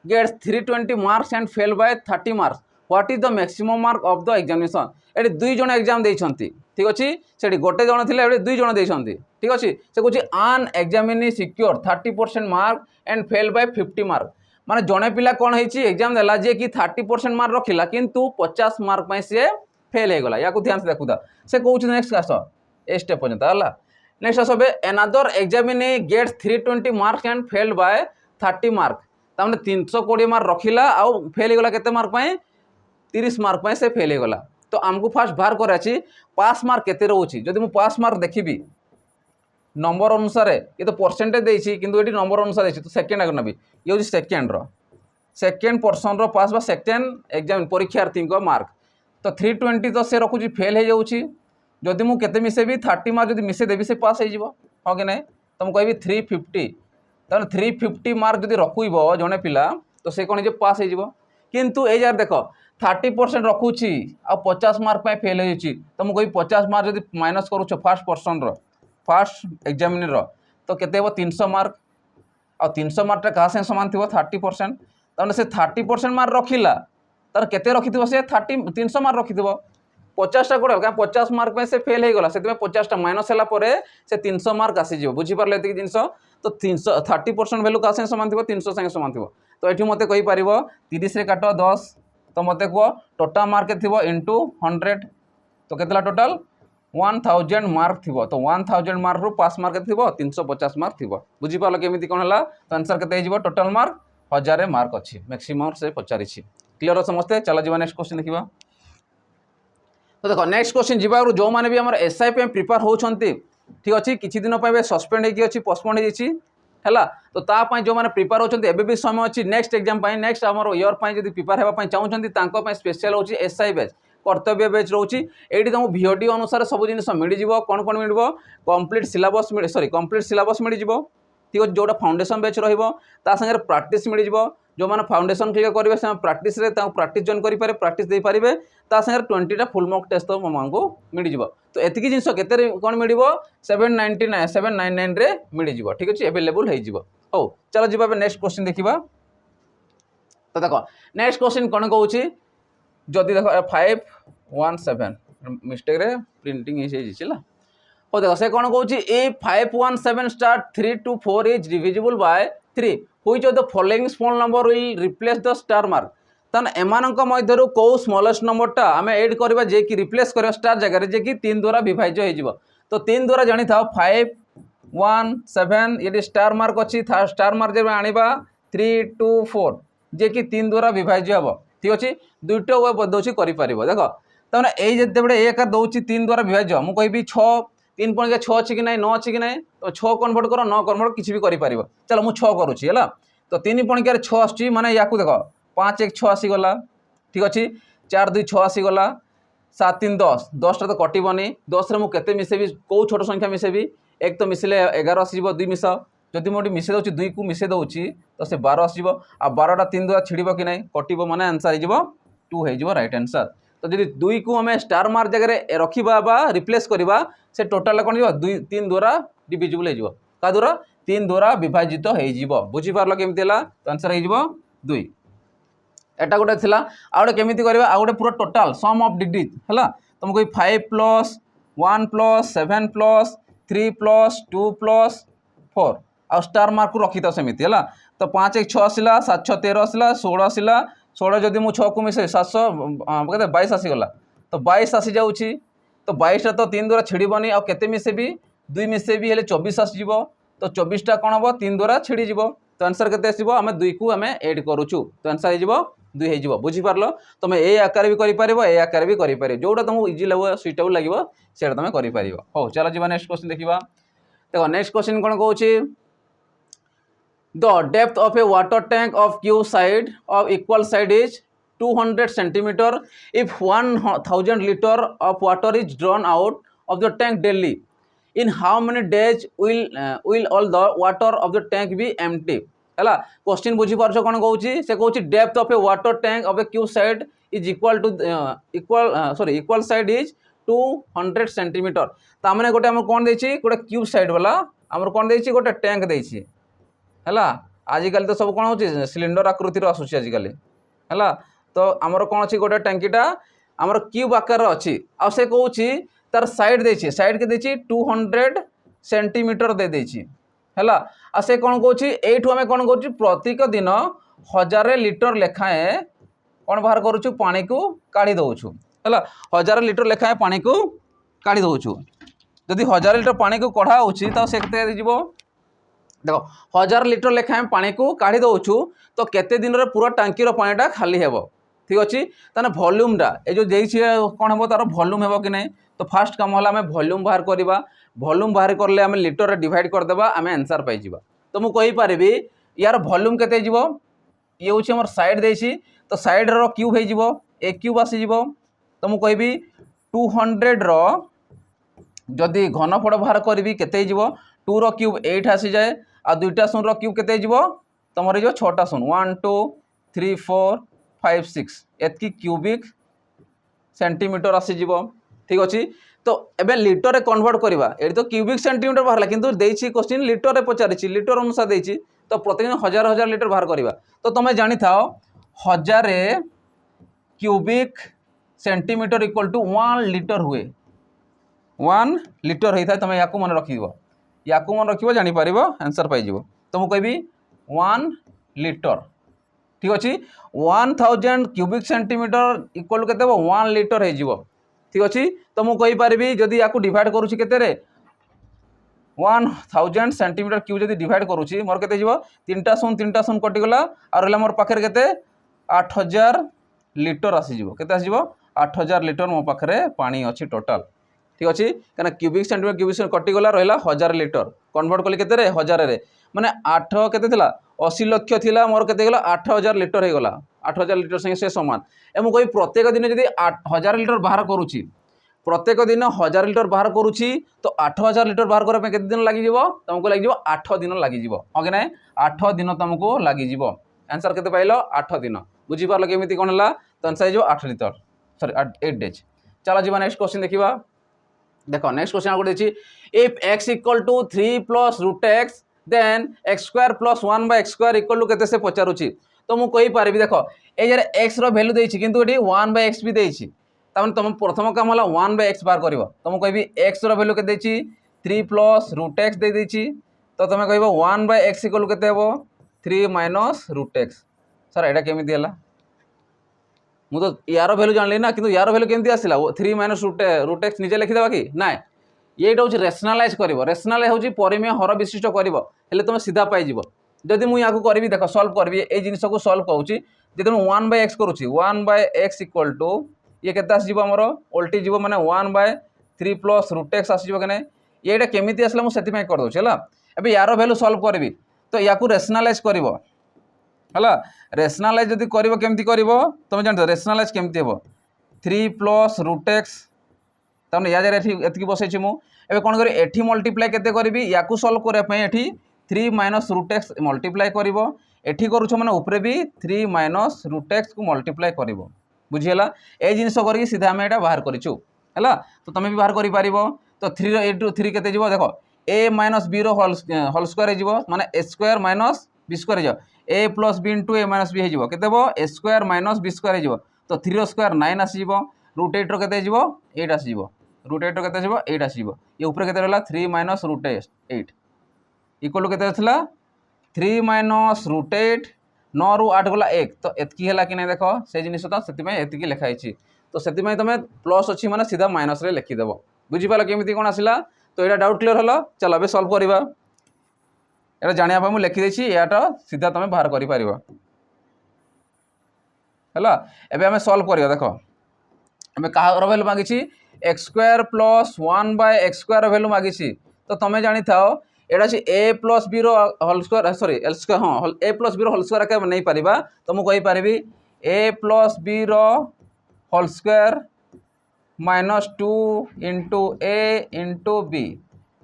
gets 320 marks and fail by 30 marks what is the maximum mark of the examination eighty दुई जण exam देइछंती ठीक अछि सेठी गोटे जण थिले eighty दुई जण देइछंती ठीक अछि से कहूछि an examinee secure 30% mark and fail by 50 mark माने जणे पिला कोन हेछि एग्जाम देला जे कि 30% मार्क रखिला किंतु 50 मार्क पय से फेल हे गला या को ध्यान से देखुदा से कहूछि नेक्स्ट आसो ए स्टेप पर्यंत हला next आसबे another examinee gets 320 marks and failed by 30 mark तामने 320 मार्क रखिला आ फेल हे गला केते मार्क पय 30 मार्क पय से फेल हे गला तो हमको फास्ट बाहर कर अछि पास मार्क केते रहउछि जदि मु पास मार्क देखिबी नंबर अनुसार ये तो परसेंटेज देछि किंतु एटी नंबर अनुसार देछि तो सेकंड आगर नबी ये होछि सेकंड रो सेकंड पर्सन रो पास बा सेकंड एग्जाम परीक्षार्थी को मार्क तो 320 तो से रखुछि फेल हे जाउछि जदि मु केते मिसेबी 30 मार्क जदि मिसे देबी से पास हे जिवो हो कि नै तो मु कहबी 350 तने 350 मार्क जदि रखुइबो जने पिला तो से कोन जे पास हे जिवो किंतु ए जार देखो 30% रखुछि आ 50 मार्क पे फेल होइछि तो मु कहबी 50 मार्क जदि minus करूछ first person row first examiner रो तो केते हो 300 मार्क आ 300 मार्क का से समान थिबो 30% तने से 30% मार्क रखिला तार केते रखिथिबो से 300 मार्क रखिथिबो 50 टा कोड 50 मार्क पे से फेल हे गला सेते 50 टा माइनस हला परे से 300 मार्क आसी जिवो बुझी परले एति जिंस तो 300 30% वैल्यू का से समान थिबो 300 संगे समान थिबो तो एठी मते कहि परिबो 30 रे काटो 10 तो मते को टोटल मार्क थिबो इनटू 100 तो केतला टोटल 1000 मार्क थिबो तो 1000 मार्क रु पास मार्क थिबो 350 मार्क थिबो बुझी पालो केमिति कोन हला तो आंसर केते हिजबो टोटल मार्क 1000 मार्क अछि मैक्सिमम से पचारिछि क्लियर हो समझते चलो जीवा नेक्स्ट क्वेश्चन देखिबा तो देखो नेक्स्ट क्वेश्चन जीवा जो माने भी हमर एसआई पे प्रिपेयर होछंती ठीक अछि किछि दिन पय सस्पेंड हे कि अछि पोस्टपोन हे छि हैला तो ता पय जो माने प्रिपेयर होछंती एबे भी समय अछि नेक्स्ट एग्जाम पय नेक्स्ट हमर ईयर पय जदी प्रिपेयर हेबा पय चाहउछंती तांको पय स्पेशल होछि एसआई बैच कर्तव्य बैच रोची एठी तुम भिओडी अनुसार सब जिनिस मिल जिवो कोन कोन मिलबो complete syllabus sorry complete syllabus मिल जिवो ठीक अछि जोटा फाउंडेशन बैच रहिबो ता संगे प्रैक्टिस मिल जिवो जो माने फाउंडेशन क्लियर करिवे से प्रैक्टिस रे ता प्रैक्टिस जॉइन करि पारे प्रैक्टिस दे पारिबे ता संगे 20 टा फुल मॉक टेस्ट तो ममांगो मिल जिवो तो एतिकी जिनिस केते कोन मिलिबो 799 799 रे मिल जिवो ठीक अछि अवेलेबल हे जिवो हो चलो जी नेक्स्ट क्वेश्चन देखा। तो देख नेक्स्ट क्वेश्चन कौन कौच जदि देख 517 मिस्टेक रे प्रिंटिंग हो देख से कौन कौच ए 517 star 3 to 4 is divisible by 3 which of the following small number will replace the star mark तान एमानक मध्यरु को स्मॉलेस्ट नंबरटा आमे ऐड करबा जे कि रिप्लेस करबा स्टार जगह जे कि 3 द्वारा विभाज्य हो जिवो। तो 3 द्वारा जानि था 517 ये स्टार मार्क अच्छी स्टार मार्क जे आनिबा 3 to 4 जे कि 3 द्वारा विभाज्य हम ठीक अच्छे दुईट वे दौर कर देख तमें यही जिते ए आकार दौर 3 द्वारा विभाज्य मुझे कहबी 6 3 पॉइंट 6 अच्छी कि ना 9 अच्छी कि ना तो 6 कन्वर्ट कर 9 कन्वर्ट किसी भी कर चलो मुझे 6 करुच्ची है तो 3 पॉइंट 6 आस मैंने या देख 5 1 6 आसीगला ठीक अच्छे 4 2 6 आसीगला 7 3 10 10टा तो कटबनी 10 रे मुझे मिसेबी कौ छोट संख्या मिसेबी एक तो मिसले 11 आसो 2 मिस जदि मुझे मिसे दूसरी 2 को मिसे दूसरी तो से 12 आसो आ 12टा 3 द्वारा छिड़ कि ना कटो माने आंसर हो 2 हो राइट आंसर। तो जब 2 को आम स्टार मार्क जगह रखा रिप्लेस करवा से टोटाल कौन हो 3 द्वारा डिविजिबल हो क्या द्वारा 3 द्वारा विभाजित हो बुझीपार केमी तो आंसर हो 2 एटा गोटे थी आउे केमी करवा आ गए पूरा टोटाल सम ऑफ डिजिट है तुमको 5 + 1 + 7 + 3 + 2 + 4 आ स्टार मार्क रखी था सेमती है तो 5 1 6 आसला 7 6 13 आसला 16 आसला 16 जदि मुझे 6 को मिसे 700 केते 22 आसीगला तो 22 आसी जाऊँगी तो 22टा तो 3 द्वारा छिड़बनी आते मिसेबी 2 मिसेबी हेले 24 आसो तो 24टा कौन हम 3 द्वारा छिड़ीज तो आंसर के आम 2 को आम एड करुचु तो आंसर हो 2 हो बुझीपार तुम ए आकार भी कर आकार भी कर जोटा तुमको इजी लगे सुइटेबल लगे से तुम कर हो चलो जी नेक्स्ट क्वेश्चन देखा। देखो नेक्स्ट क्वेश्चन कौन कौन the depth of a water tank of Q side of equal side is 200 centimeter if 1000 liter of water is drawn out of the tank daily in how many days will all the water of the tank be empty है question बुझी पार्छ कौन कौच से कौच depth of a water tank of a cube side is equal to equal side is 200 centimetre तो मैंने गोटे आम कौन देछि गोटे क्यू साइड वाला आम कौन देछि गोटे टैंक देछि है आजिकल तो सब कौन हो सिलिंडर आकृतिर आसूसी आजिकल है तो आमर कौन अच्छी गोटे टैंकीटा आमर क्यूब आकार अच्छी आ से कौच तार साइड देछि साइड के देछि 200 सेंटीमीटर दे देछि है आ से कौन कौच एठू आम कौन कौच प्रत्येक दिन 1000 लिटर लेखाएं कौन बाहर करुचु पानी को काढ़ी दउछु है 1000 लिटर लेखाएं पानी को काढ़ी दउछु जदि 1000 लिटर पानी को कढ़ा होछि तो से केते दिजिवो देखो 1000 लिटर लेखाएं पानी को काढ़ी दउछु तो केते दिन रे पूरा टांकी रो पानीटा खाली हेबो ठीक अच्छे ताने वॉल्यूमटा ए जो देछि कौन हेबो तार वॉल्यूम हेबो कि नहीं तो फास्ट काम होला आम वॉल्यूम बाहर करवा वॉल्यूम बाहर करले आम लिटर रे डिवाइड करदेबा आम आंसर पाई जिबा तो मु कहि पारिबी यार वॉल्यूम केते जिवो ये होछि हमर साइड देछि तो साइड रो क्यूब हे जिवो ए क्यूब आसी जिवो तो मु कहबी 200 रो जदि घनफल बाहर करी केते जिवो 2 रो क्यूब 8 आसी जाए आ 2टा शून रो क्यूब केते जिवो तुमर जो 6टा शून 1 2 3 4 5 6 एतकी क्यूबिक सेंटीमीटर आसी जिवो ठीक अच्छे तो एबे लिटर रे कन्वर्ट करवा ये तो क्यूबिक सेंटीमीटर बाहर किंतु देछि क्वेश्चन लिटर रे पचारिछि लिटर अनुसार देछि तो प्रतिदिन 1000 लिटर बाहर करवा तो तुम जानी था 1000 cubic centimetre equal to 1 litre हुए 1 लिटर होता है तुम या मन रख या मन रख जापर आंसर पाई तो मुझे कहबी 1 लिटर ठीक अच्छे 1000 क्यूबिक सेंटीमीटर इक्वल के 1 लिटर हो ठीक अच्छे तो मुझे कहीपरि जदि या डिवाइड करुँच के 1000 सेंटीमीटर क्यूब जब डिवाइड करुँची मोर के 3टा शून कटिगला और रहा मोर पाखे के 8000 लिटर आसीज के 8000 लिटर मो पाखे पानी अच्छी टोटाल ठीक अच्छे कहीं क्यूबिक सेंटीमीटर क्यूबिक कटिगला रहा 1000 लिटर कन्वर्ट कली के 1000 माने 8 के 80 लक्ष थी मोर के 8000 लिटर हो गला 8000 लिटर संगे से सामान ए मुझे प्रत्येक दिन जब 1000 लिटर बाहर करुँची प्रत्येक दिन 1000 लिटर बाहर करुँची तो 8000 लिटर बाहर करने के दिन लगी तुमको लगे 8 दिन लगी हाँ कि ना 8 दिन तुमको लगी आंसर के पाइल 8 दिन बुझीपार केमी कौन है तो आंसर हो 8 लिटर सॉरी 8 डेज चलो जी नेक्स्ट क्वेश्चन देखा देखो नेक्स्ट क्वेश्चन गोटे if x equal to 3 + √x then x square plus 1 by x square equal to केते से पचारुची तो मु कहि पारिबि देखो ए जे एक्स रो वैल्यू देछि किंतु एटी 1 बाय एक्स भी देछि तमन तुम प्रथम काम होला 1 बाय एक्स बार करिवो तो मु कहबि एक्स रो वैल्यू के देछि 3 प्लस रूट एक्स दे देछि तो तुम कहबो 1 बाय एक्स इक्वल टू केते हेबो 3 माइनस रूट एक्स सर एटा केमि दियला मु तो यार वैल्यू जानली ना किंतु यार वैल्यू केमति आसिला 3 माइनस रूट एक्स निजे लिखि देबा कि ना ये रेसनालाइज कर रेसनालाइज हूँ परिमेय हर विशिष्ट कर तुम सीधा पाइज जदि मुझे यहाँ करी देख सल्व करी ये जिनस को सल्व करूँ जो 1 बाय एक्स करुँची 1 बाय एक्स इक्वल टू ये केते आसमर ओल्टी जीव माने 1 बाय 3 प्लस रूट एक्स आसो कि ये केमी आसला मुझे करदे है यार भैल्यू सल्व करी तो या रेसनालाइज कर रेसनालाइज जदि करमती कर तुम जान रेसनालाइज केमती हे 3 प्लस रूट एक्स तमें या जगह बसई मुझे कौन करी एठी मल्टीप्लाई केते करी या सल्व करने 3 माइनस रूट एक्स मल्टीप्लाई कर एठी करुछ माने ऊपर भी 3 माइनस रूट एक्स को मल्टीप्लाई कर बुझीगला ए जिनस करके सीधा आम यहाँ बाहर करूँ है तो तुम भी बाहर कर तो 3 ए टू 3 केते जीव देख ए माइनस बी रोल स्क्वायर हो माने ए स्क्वायर माइनस बी स्क्वायर हो ए प्लस बी इंटू ए माइनस बी हो केते ए स्क्वायर माइनस बी स्क्वायर हो तो 3 स्क्वायर 9 आसो रूट 8 केते 8 आसो रूट 8 केते 8 आसो ये ऊपर केते रहला 3 माइनस रूट 8 इक्वल टू केते थिला 3 माइनस रूट 8 9 रु 8 गला 1 तो एतकी हैला कि नै देखो से जिनिस तो सेति में एतकी लिखा हिची तो सेति में तमे प्लस अछि माने सीधा माइनस रे लिखि देबो बुझि पाला केमिति कोन आसिला तो एटा डाउट क्लियर हलो चलो बे सॉल्व करिबा एटा जानिया पा मु लिखि देछि एटा सीधा तमे बाहर करि परिबा हैला एबे हमें सॉल्व करिया देखो हमें का वैल्यू मागिछि x square plus 1 by x square value मागिछि तो तमे जानि थाओ एटा अछि a प्लस b रो whole square sorry l square हां a प्लस b रो होल स्क्वायर के नहीं परिबा तो मु कहि परिबी a प्लस b रो whole square minus 2 into a into b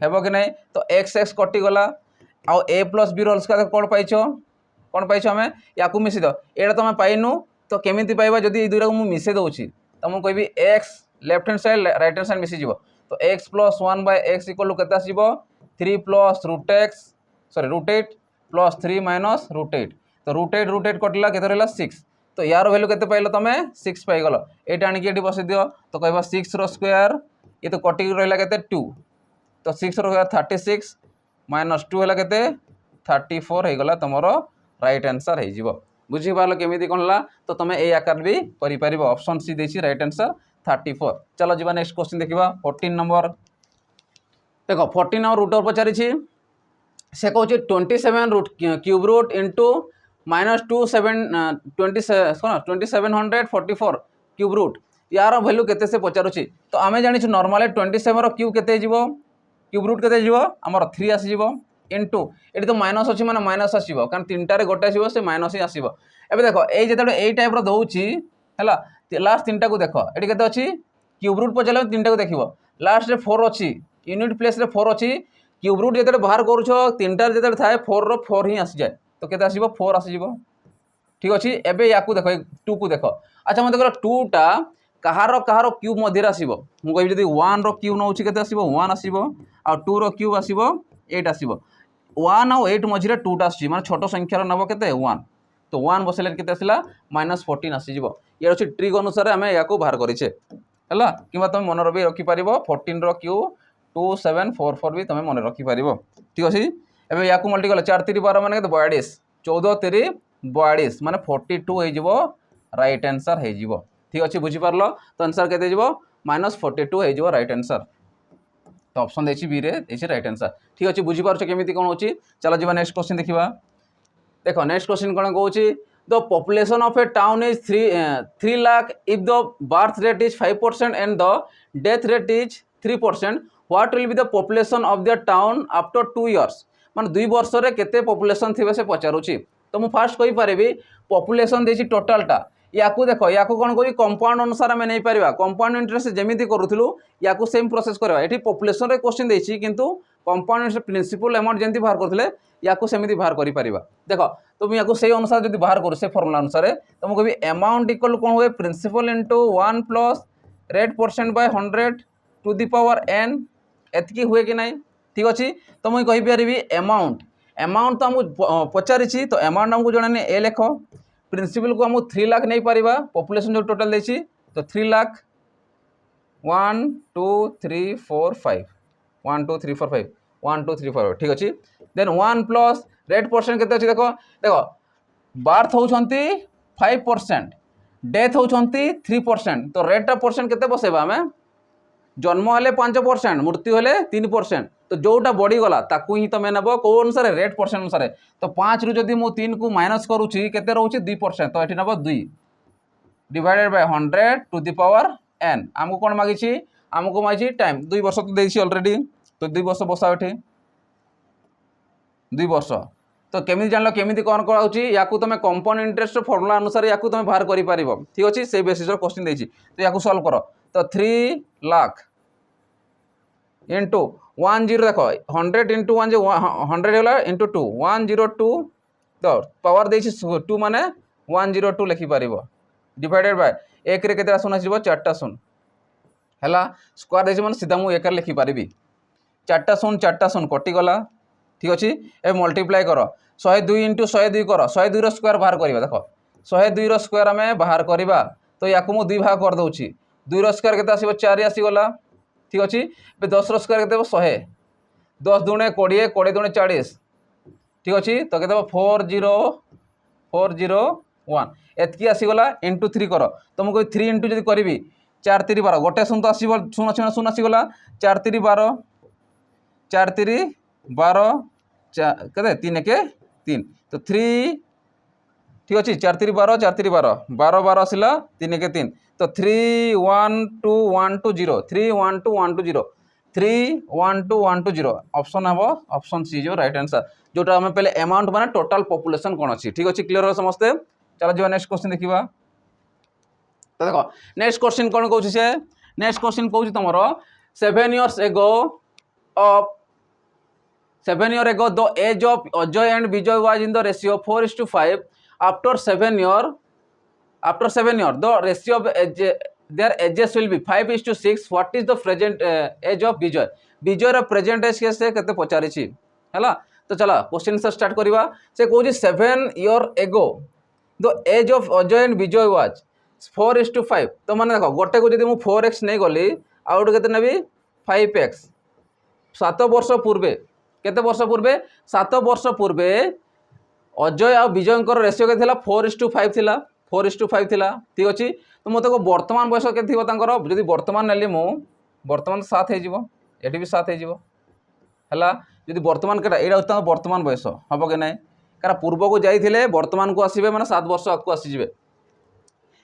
हेबो कि नहीं तो x x कटि गला आ a प्लस b रो होल स्क्वायर कोन पाइछो हमें या को मिसी दो एटा तो हम पाइनु तो केमिति पाइबा जदी ए दुरा को मु मिसे दोछि तो मु कहबी x left hand side right hand side मिसी जीवो तो x plus 1 by x equal to केते आसीबो 3 plus root x sorry root 8 plus 3 minus root 8 तो रूट 8 कटिला केते रहला 6 तो यार वैल्यू केते पाइलो तमे 6 पाइगलो एटा आनी के एटी बसे दियो तो कहबा 6 रो स्क्वायर ये तो कटि रहला केते 2 तो 6 रो 36 माइनस 2 हैला केते 34 हे गला तमरो राइट आंसर हे जिवो बुझी पालो केमिति कोनला तो तमे ए आकार भी करि परिबो ऑप्शन सी देछि राइट आंसर 34 चलो जीवा नेक्स्ट क्वेश्चन देखिबा 14 नंबर देखो 14 नंबर रूट पचारि से कौन 27 root cube root into minus 2744 cube root यार वैल्यू केते से पचारुची तो आमे जानि नॉर्मली 27 रो क्यूब केते जीवो क्यूब रूट केते जीवो हमर 3 आसीबो इंटू एटी तो माइनस अछि माने माइनस आसीबो कारण तीनटा रे गोटे आसीबो से माइनस ही आसीबो एबे देखो ए जेते ए टाइप रो दउची हैला लास्ट तीनटा को देखो एटी केते अछि क्यूब रूट पचले तीनटा को देखिबो लास्ट रे 4 अछि यूनिट प्लेस रे 4 अछि क्यूब रूट जेते बाहर करूछ तीनटा जेते थाए 4 रो 4 ही आसी जाए तो केते आसीबो 4 आसी जीवो ठीक अछि एबे याकू देखो 2 को देखो अच्छा मते कहला 2 टा कहारो क्यूब मध्य रे आसीबो मु कहबी जदी 1 रो क्यूब नउछि केते आसीबो 1 आसीबो आ 2 रो क्यूब आसीबो 8 आसीबो 1 और 8 मझिरे 2 टा आसी माने छोट संख्या रो नबो केते 1 तो 1 बसेले केते आसिला -14 आसी जीवो ये अछि ट्रिक अनुसार हमें याकू बाहर करिछे हला किबा तुम मन रबी रखि परिबो 14 रो क्यूब 2744 भी तुम मन रखि पारिबो ठीक अछि एबे याकू मल्टी कले 4 3 12 माने 42 14 3 42 माने 42 हे जिवो राइट आंसर हे जिवो ठीक अछि बुझि पारलो तो आंसर केते जिवो -42 हे जिवो राइट आंसर तो ऑप्शन देछि बी रे देछि राइट आंसर ठीक अछि बुझि पारछो केमिति कोन होछि चलो जीवा नेक्स्ट क्वेश्चन देखिबा देखो नेक्स्ट क्वेश्चन कोन कहउछि the population of a town is 3 lakh if the birth rate is 5% and the death rate is 3% what will be the population of the town after 2 years मान 2 वर्ष रे केते population थिबे से पचारुछि तो मु फास्ट कहि पारेबी पॉपुलेशन देछि टोटल टा याकू देखो याकू कोन कोइ कंपाउंड अनुसार में नै परिबा कंपाउंड इंटरेस्ट जेमिति करूथलु याकू सेम प्रोसेस करबा एठी पॉपुलेशन रे क्वेश्चन देछि किंतु कंपाउंड इंटरेस्ट प्रिंसिपल अमाउंट जेंति बाहर करथले याकू सेमिति बाहर करि परिबा देखो तो मैं याकू सेही अनुसार जदि बाहर करू से फॉर्मूला अनुसार तो मु कहबी अमाउंट इक्वल कोन होए principal into 1 plus rate percent by 100 to the power n एतकी हुए कि नहीं ठीक अछि तो मुई कहि पारिबी अमाउंट अमाउंट तो आमको पचारि तो अमाउंट आमको जनानी ए लेख प्रिंसिपल को आमको 3 लाख नहीं पारिबा पॉपुलेशन जो टोटल देछि तो 3 लाख 1 2 3 4 5 1 2 3 4 5 1 2 3 4 ठीक अच्छे देन 1 प्लस रेट परसेंट केते अछि देखो देखो बार्थ होउछंती 5% डेथ होउछंती 3% तो रेट परसेंट केते बसेबा हमें जन्म हेले 5% मृत्यु हेले 3% तो जोटा बढ़ी गला ताकू ही तुम नेब कौ अनुसार रेट परसेंट अनुसार तो 5 रु जदि मु 3 को माइनस करूची केते रहउची 2% तो एठी नेब 2 divided by 100 to the power n हमको कोन मागिची हमको मागिची टाइम 2 वर्ष तो देइछि ऑलरेडी तो 2 वर्ष बसाओ एठी 2 वर्ष तो केमी जानलो केमी कौन कराउची याकू तुम कंपाउंड इंटरेस्ट फॉर्मूला अनुसार याकू तुम बाहर करि परिबो ठीक अछि से बेसिस रो क्वेश्चन देइछि तो याकू सॉल्व करो तो 3 लाख इंटू 10 देखो 100 इंटू 1 जो 100 होला इंटू 2 102 तो पावर देइछि 2 माने 102 लिखि परिबो डिवाइडेड बाय 1 रे केते शून्य आसीबो 4टा शून्य हैला स्क्वायर देइछि माने सीधा मु 1 रे लिखि परिबी 4टा शून्य कटि गला ठीक अछि ए मल्टीप्लाई करो 102 इंटू 102 करो 102 रो स्क्वायर बाहर करिबा देखो 102 रो स्क्वायर हमें बाहर करिबा तो याकू मु 2 भाग कर दउछि 2 रो स्क्वायर केते आसीबो 4 आसी गला ठीक अच्छे ए 10 रो स्क्वायर केते 100 10 दुणे 20 20 दुणे 40 ठीक अच्छे तो केते 40401 एतकी आसीगला इंटू 3 कर तुमको 3 इंटू जदि करी 4 3 12 गोटे शून्य तो आसो शून्य शून्य शून्य आसीगला 4 3 12 4 3 12 केते 3 के 3 तो 3 ठीक अच्छे 4 3 12 4 3 12 12 12 आसला 3 के 3 तो 3 1 2 1 2 0 3 1 2 1 2 0 3 1 2 1 2 0 ऑप्शन हम ऑप्शन सी जो राइट आंसर जोटा हमें पहले अमाउंट माने टोटल पॉपुलेशन कौन अच्छी ठीक अच्छे क्लियर हो समस्ते चलो जी नेक्स्ट क्वेश्चन देखा तो देखो नेक्स्ट क्वेश्चन कौन कहूँ से नेक्स्ट क्वेश्चन कहूँ तुम 7 years ago of 7 years ago the age of Ajay and Vijay was in the ratio 4:5 after 7 years the ratio of their ages will be 5:6 what is the present age of Vijay row present age कैसे कहते पचारि छी हैला तो चला question से start करवा से कहूँ 7 years ago the age of Ajay and Vijay was 4:5 तो माने देखो गोटे को जदि मु 4x नहीं गली आउ गोटे केते नेबी 5x 7 वर्ष पूर्वे केते वर्ष पूर्वे 7 वर्ष पूर्वे अजय आ विजय रेसियो के 4:5 थिला 4:5 थिला ठीक अच्छे तो मत को वर्तमान बयस के जदि वर्तमान नेली मु वर्तमान 7 हो जीवो एठी भी 7 हो जीवो हला जदि वर्तमान केटा एडा होता वर्तमान बयस हबो के नै कारण पूर्व को जाइथिले वर्तमान को आसीबे माने 7 वर्ष आगु आसी जिवे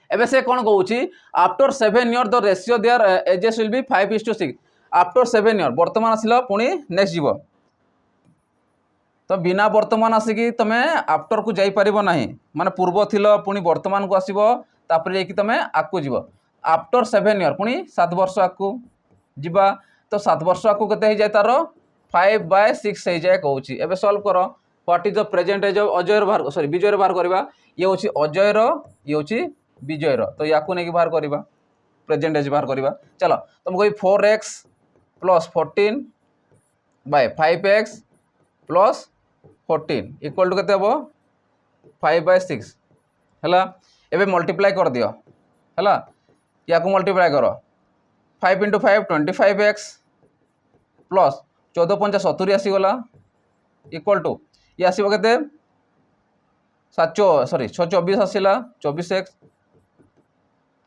एबे से कोन कहूची after 7 years the ratio their ages will be 5:6 after 7 years वर्तमान आसिलो पुणी नेक्स्ट जीवो तो बिना वर्तमान आसिकी तमे आफ्टर को जाई परिबो नाही माने पूर्व थिलो पुणी वर्तमान को आसीबो तापर जेकी तमे आकु जीवो आफ्टर 7 years पुणी 7 वर्ष आकु जीवा तो 7 वर्ष आकु केते हो जाय तारो 5/6 हो जाय कहूची एबे सॉल्व करो what is the present age of Ajay रो बाहर सॉरी विजय रो बाहर करबा ये होची अजय रो ये होची विजय रो तो याकू नेकी बाहर करबा प्रेजेंट एज बाहर करबा चलो तुम कोई 4x + 14 / 5x + 14 इक्वल टू केते हबो 5/6 हला एबे मल्टीप्लाई कर दियो हला याकू मल्टीप्लाई करो 5 × 5 25x प्लस 14 5 70 आसी गला इक्वल टू ये आसीबो केते 24 आसीला 24x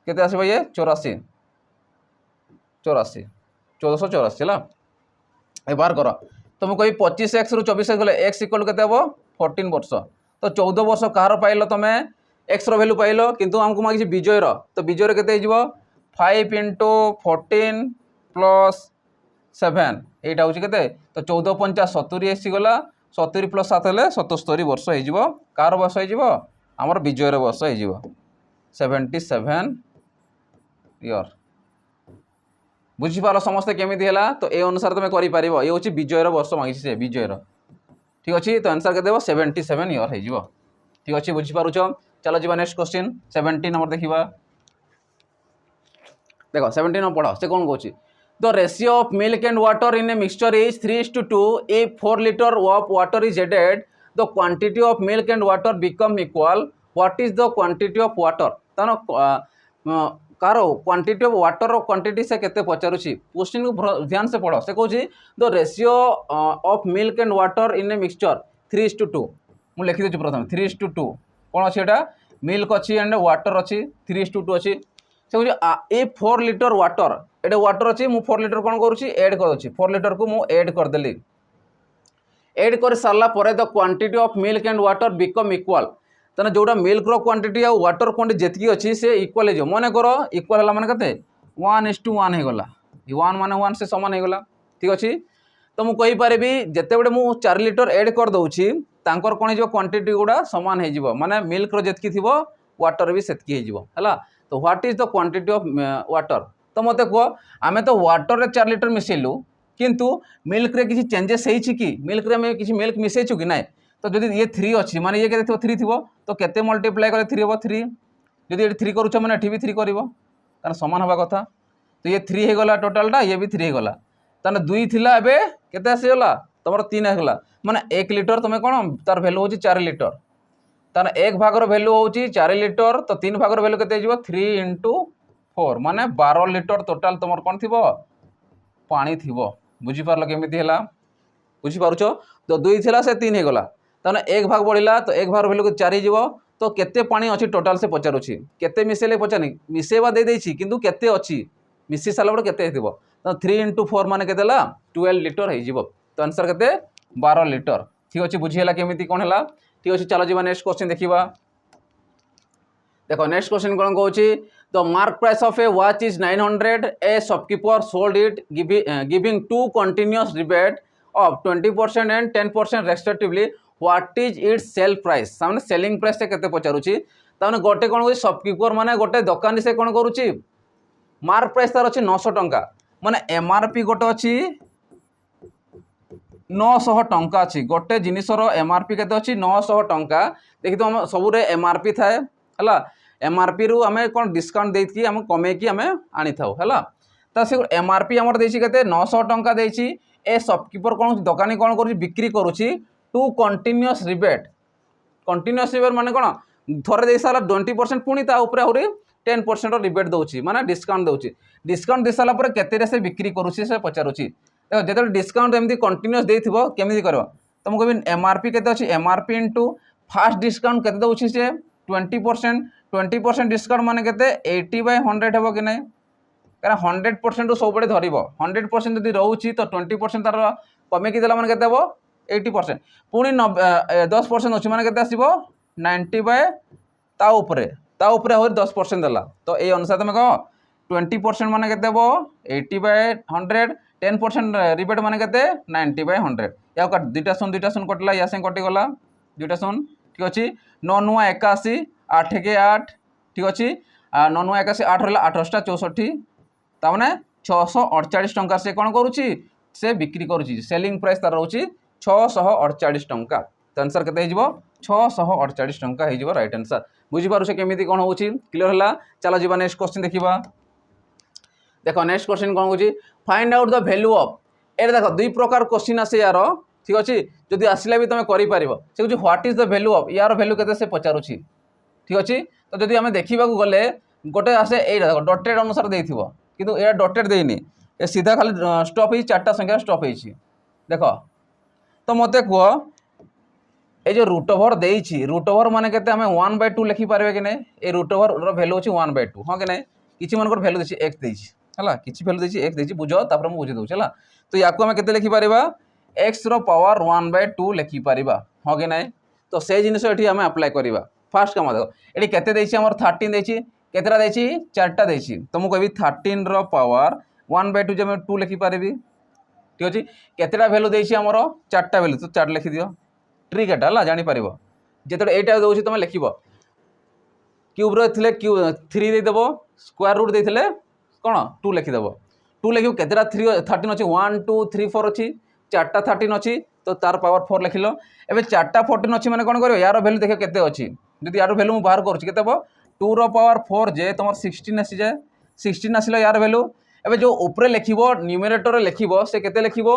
केते आसीबो ये 84 1484 हला ए बार करो तुम कोई 25x रु 24x गले x इक्वल केते हबो 14 वर्ष तो 14 वर्ष कहार पाइलो तमे x रो वैल्यू पाइलो किंतु हमको मागिछि विजय रो तो विजय रो केते हिजबो 5 × 14 + 7 एटा होछि केते तो 14 5 70 आसी गला 70 + 7 हेले 77 वर्ष हिजबो कार वर्ष हिजबो हमर विजय रो वर्ष हिजबो 77 ईयर बुझी पारो समस्त केमिति हैला तो ए अनुसार तुम करि पारिबो ये होछि विजय रो वर्ष मागिछि से विजय रो ठीक अछि तो आंसर के देबो 77 ईयर हिजबो ठीक अछि बुझी पारुछो चलो जीवा नेक्स्ट क्वेश्चन 17 नंबर देखिबा देखो 17 नंबर पढ़ो से कोन कहूछि the ratio of milk and water in a mixture is 3:2 if 4 liter of water is added the quantity of milk and water become equal what is the quantity of water तानो कार quantity of water और quantity से केते पचारुछि question को ध्यान से पढ़ो से कहूँ the ratio of milk and water in a mixture 3:2 मु लिखि देछि प्रथम 3:2 कौन अच्छी एटा मिल्क अच्छी एंड वाटर अच्छी 3:2 अच्छी से कहूँ ए 4 लिटर वाटर एटा वाटर अच्छी मु 4 लिटर कौन करुँची एड कर 4 लिटर को मु एड करदेली एड कर सारा पर the quantity of milk and water become equal तेना जोटा मिल्क रो क्वांटिटी आ वाटर क्वांटिटी जेतकी अच्छी से इक्वाल हो मन कर इक्वाल है माने कते 1:1 हो गला 1 माने 1 से समान हो गला ठीक अच्छी तो मुझे कहीपरि जिते बड़े मुझे 4 लिटर एड कर दूची तांकर कौन हो क्वांटिटी गुड़ा सामान हो माने मिल्क रो जेतकी थी वाटर भी सेतकी है तो what is the quantity of water तो मत कह आम तो वाटर रे 4 लिटर मिसेलु किंतु मिल्क रे किसी चेंजेस होई कि मिल्क रे आम किसी मिल्क मिसेचु कि ना तो जब ये 3 अच्छी माने ये के 3 थी तो केते मल्टीप्लाई करे 3 हम 3 जब ये 3 करुच मैंने एठी भी 3 कर कारण सामान हवा कथा तो ये 3 हो गला टोटालटा ये भी 3 हो गला ताने 2 थिला एबे केते आसीगला तुम 3 होगला माने 1 लिटर तुम कौन तार भैल्यू हो 4 लिटर ताने 1 भागर भैल्यू हो 4 लिटर तो 3 भागर भैल्यू केते हो 3 × 4 माने 12 लिटर टोटाल तुम कौन थी पानी थी बुझीपार केमी है बुझीपार तो 2 थिला से 3 होगला ताने 1 भाग बढ़ला तो 1 भाग भैल्यू 4 हो तो केते पानी अच्छी टोटाल से पचारुछि केते मिसेले पचारनी मिसेवा दे देछि किंतु केते अच्छी मिसी सारा बड़े केते हेतिबो तो 3 × 4 माने केते ला 12 लिटर हो जिवो तो आंसर केते 12 लिटर ठीक अछि बुझियला केमिति कोन हला ठीक अछि चलो जीवा नेक्स्ट क्वेश्चन देखिबा देखो नेक्स्ट क्वेश्चन कोन कहूछि the mark price of a watch is 900 a shopkeeper sold it giving two continuous rebate of 20% and 10% respectively what is its sale price सामने सेलिंग प्राइस से केते पचारुछि ताने गोटे कोन शॉपकीपर माने गोटे दुकानी से कोन करूछि मार्क प्राइस तार अछि 900 टंका माने एमआरपी गोटे अछि 900 टंका अछि गोटे जिनिसर एमआरपी केते अछि 900 टंका देखि तो हम सबुरे एमआरपी थाए हला एमआरपी रु आमे कोन डिस्काउंट देथि हम कमे की आमे आनी थाउ हला त से एमआरपी हमर देछि केते 900 टंका देछि ए शॉपकीपर कोन दुकानी कोन करूछि बिक्री करूछि टू कंटीन्यूअस रिबेट माने कोन थरे दे सारा 20% पुनी ता ऊपर आउरी 10% रिबेट दउछि माने डिस्काउंट दउछि डिस्काउंट दे साला पर केते रे से बिक्री करूछि से पचारुछि देखो जेते डिस्काउंट एमदी कंटीन्यूअस देथिबो केमिति करबो तुम कहबी एमआरपी केते अछि एमआरपी इनटू फास्ट डिस्काउंट केते दउछि से 20% डिस्काउंट माने केते 80/100 हेबो कि नै कारण 100% सब बड़े धरिबो 100% जदि रहउछि तो 20% तार कमे कि देला माने केते हेबो 80% पुणी 10% अच्छी माने केते आसीबो 90 ता ऊपर हो 10% देला तो ये अनुसार तुम कह 20% माने केते हेबो 80/100 10% रिबेट माने केते 90/100 या काट दुटा सुन कटला या से कटि गला दुटा सुन ठीक अछि 9 नुआ 81 8 के 8 ठीक अछि 9 नुआ 81 8 रहला 28 64 ता माने 648 टंका से कोन करूछि से बिक्री करूछि सेलिंग प्राइस तार रहउछि 648 टंका तो आंसर केते हिजबो 648 टंका हिजबो राइट आंसर बुझी पारु से केमिति कोन होउछि क्लियर हला चलो जीवा नेक्स्ट क्वेश्चन देखिबा देखो नेक्स्ट क्वेश्चन कोन होउछि find out the value of a देखो दुई प्रकार क्वेश्चन आसे यार ठीक अछि जदि आसिला भी तमे करि पारिबो से होउछि what is the value of यार वैल्यू केते से पचारुछि ठीक अछि तो जदि हमें देखिबा को गले गोटे आसे ए डॉटेड अनुसार देथिबो किंतु ए डॉटेड देइनी ए सीधा खाली स्टॉप ही चारटा संख्या स्टॉप हेछि देखो तो मते कह ए जो रूट ओवर देइछि रूट ओवर माने केते हमें 1/2 लिखि पारबे कि नै ए रूट ओवर रो वैल्यू अछि 1/2 हां कि नै किछि मनकर वैल्यू देछि x देछि हला किछि वैल्यू देछि x देछि बुझो तापर हम बुझि दउ छला तो याको हमें केते लिखि पारिबा x रो पावर 1/2 लिखि पारिबा हां कि नै तो से जिनिस एठी हमें अप्लाई करिबा फर्स्ट काम देखो एठी केते देछि हमर 13 देछि केतेरा देछि चारटा देछि तो मु कहबी 13 रो पावर 1/2 जे मैं 2 लिखि पारिबी ठीक अछि केतेटा वैल्यू देछि हमर चारटा वैल्यू तो 4 लिखि दियो ट्रिक एटा ला जानि पारिबो जेतरे एटा दोछि तमे लिखिबो क्यूब रो थिले 3 दे देबो स्क्वायर रूट देथिले कोन 2 लिखि देबो 2 लिखियो केतेटा 13 अछि 1 2 3 4 अछि चारटा 13 अछि तो तार पावर 4 लिखिलो एबे चारटा 14 अछि माने कोन करियो यार वैल्यू देखियो केते अछि जदि यार वैल्यू बाहर करछि केते बो 2 रो पावर 4 जे तमर 16 आसी जाय 16 आसिलो यार वैल्यू एबे जो ऊपर लिखिबो न्यूमरेटर लिखिबो से केते लिखिबो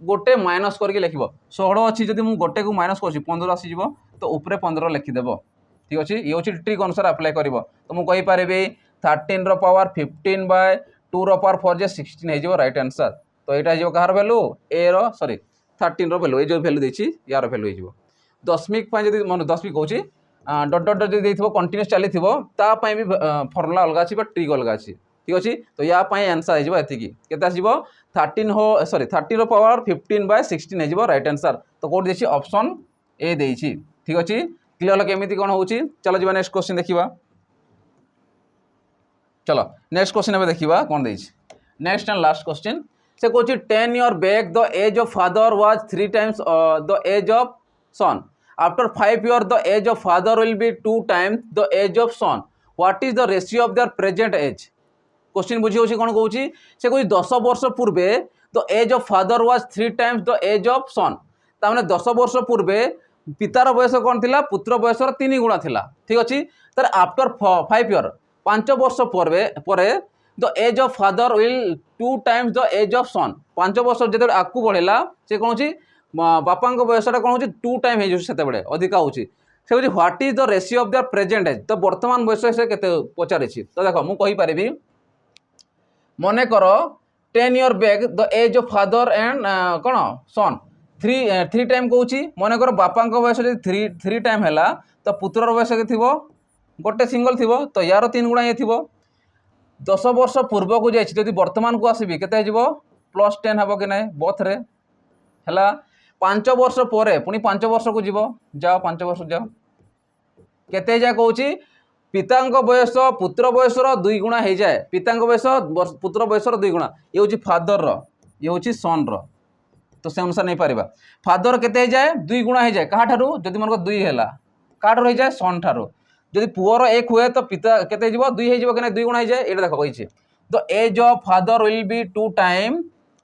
गोटे माइनस करके लिखिबो 16 अछि जदि मु गोटे को माइनस करछि 15 आसी जिवो तो ऊपर 15 लिखि देबो ठीक अछि ये होछि ट्रिक अनुसार अप्लाई करिवो तो मु कहि पारेबी 13 रो पावर 15 बाय 2 रो पावर 4 जे 16 हे जिवो राइट आंसर तो एटा जिवो कहार वैल्यू ए रो सॉरी 13 रो वैल्यू ए जो वैल्यू देछि यार वैल्यू हे जिवो दशमिक पय जदि मन दशमिक कहउछि डॉट डॉट जदि देथिबो कंटीन्यूअस चली थिबो ता पय भी फॉर्मूला अलगा अछि बट ट्रिक अलगा अछि ठीक अछि तो या पय आंसर हे जिवो एतिकी केते आसीबो 13 हो सॉरी 30 रो पावर 15 बाय 16 हे जिवो राइट आंसर तो कोड देछि ऑप्शन ए देछि ठीक अछि क्लियर ल केमिति कोन होउछि चलो जिबा नेक्स्ट क्वेश्चन देखिबा चलो नेक्स्ट क्वेश्चन अब देखिबा कोन देछि नेक्स्ट एंड लास्ट क्वेश्चन से कहछि 10 year back the age of father was 3 times the age of son after 5 year the age of father will be 2 times the age of son what is the ratio of their present age question बुझी होछि कोन कहउछि से कहछि 10 वर्ष पूर्वे the age of father was 3 times the age of son ता माने 10 वर्ष पूर्वे पितार बयस कोन थिला पुत्र बयसर 3 गुणा थिला ठीक अछि तर आफ्टर 5 ईयर 5 वर्ष परे the age of father will 2 times the age of son 5 वर्ष जेते आकु बढ़ेला से कोन होछि बापा बयसटा कोन होछि 2 टाइम हे सेते बडे अधिका होछि से होछि what is the ratio of their present age तो वर्तमान बयस से केते पचारेछि तो देखो मु कहि पारेबी मने करो 10 year back the age of father and कोन सन 3 टाइम कहउछि मने करो बापा बयस जदि 3 टाइम हैला तो पुत्रर बयस के थिबो गोटे सिंगल थिबो तो यार 3 गुणा ये थिबो 10 वर्ष पूर्व को जाइछि जदि वर्तमान को आसीबी केते जिवो +10 हबो कि नै बोथ रे हला 5 वर्ष परे पुनी 5 वर्ष को जीवो जाओ 5 वर्ष जाओ केते जा कहउछि पितांक बयस पुत्र बयसर 2 गुणा हे जाए पितांक बयस पुत्र बयसर 2 गुणा ये होछि फादर रो ये होछि सन रो तो से अनुसार नहीं पारिबा फादर केते हे जाए 2 गुणा हे जाए कहा ठारू जदि मन को 2 हैला काट रही जाए सन ठारू जदि पुअर 1 हुए तो पिता केते जीवो 2 हे जीवो कि नै 2 गुणा हे जाए एटा देखो कहिछि the age of father will be 2 time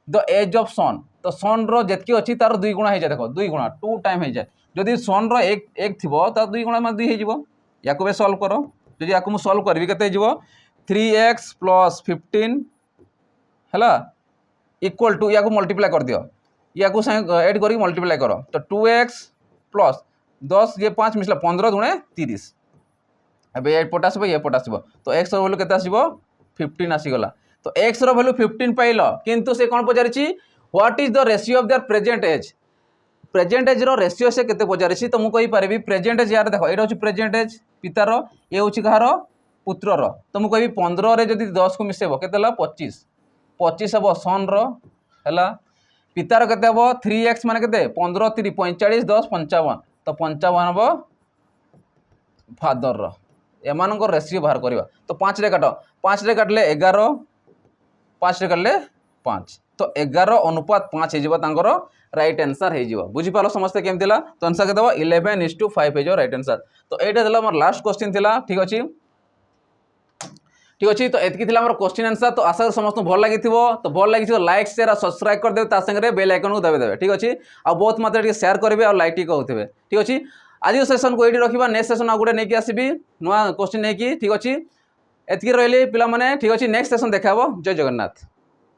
the age of son तो सन रो जेतकी अछि तार 2 गुणा हे जाए देखो 2 गुणा 2 टाइम हे जाए जदि सन रो 1 थिबो त 2 गुणा में 2 हे जीवो याको बे सॉल्व करो जदि याको मु सॉल्व करबी केते जीवो 3x + 15 हला इक्वल टू याको मल्टीप्लाई कर दियो याको ऐड करी मल्टीप्लाई करो तो 2x + 10 ये 5 मिसला 15 दुणे 30 अब ये पटास ये पटास तो x रो वैल्यू केते आसीबो 15 आसी गला तो x रो वैल्यू 15 पाइलो किंतु से कोन पचारिछि what is the ratio of their present age रो रेशियो से केते पचारिछि तो मु कहि पारेबी प्रेजेंट एज यार देखो एटा होछि प्रेजेंट एज पितार ए होछि कहार पुत्र रो तो मु कहि 15 रे जदि 10 को मिसेबो केते ला 25 हबो सन रो हला पितार केते हबो 3x माने केते 15 3 45 10 55 तो 55 हबो फादर रो एमानकर रेशियो बाहर करवा तो 5 रे काटो 5 रे काटले 11 5 रे काटले 5 तो 11 अनुपात 5 हे जिवो तांकर राइट आंसर हे जिवो बुझी पालो समस्त केम थिला तो आंसर के देबो 11:5 हे जो राइट आंसर तो एटा देला हमर लास्ट क्वेश्चन थिला ठीक अछि तो एतकी थिला हमर क्वेश्चन आंसर तो आशा समस्त भल लागिथिबो तो भल लागिथिबो लाइक शेयर और सब्सक्राइब कर देबे ता संगे बेल आइकन को दबे देबे ठीक अछि आ बहुत मात्रा के शेयर करबे और लाइक टी कहउथिबे ठीक अछि आज सेशन को ये रखा नेक्स्ट सेशन आगे नहीं आसबि नुआ क्वेश्चन नहीं ठीक अच्छे एतकी रही पिला माने ठीक अच्छे नेक्स्ट सेशन देखा जय जगन्नाथ।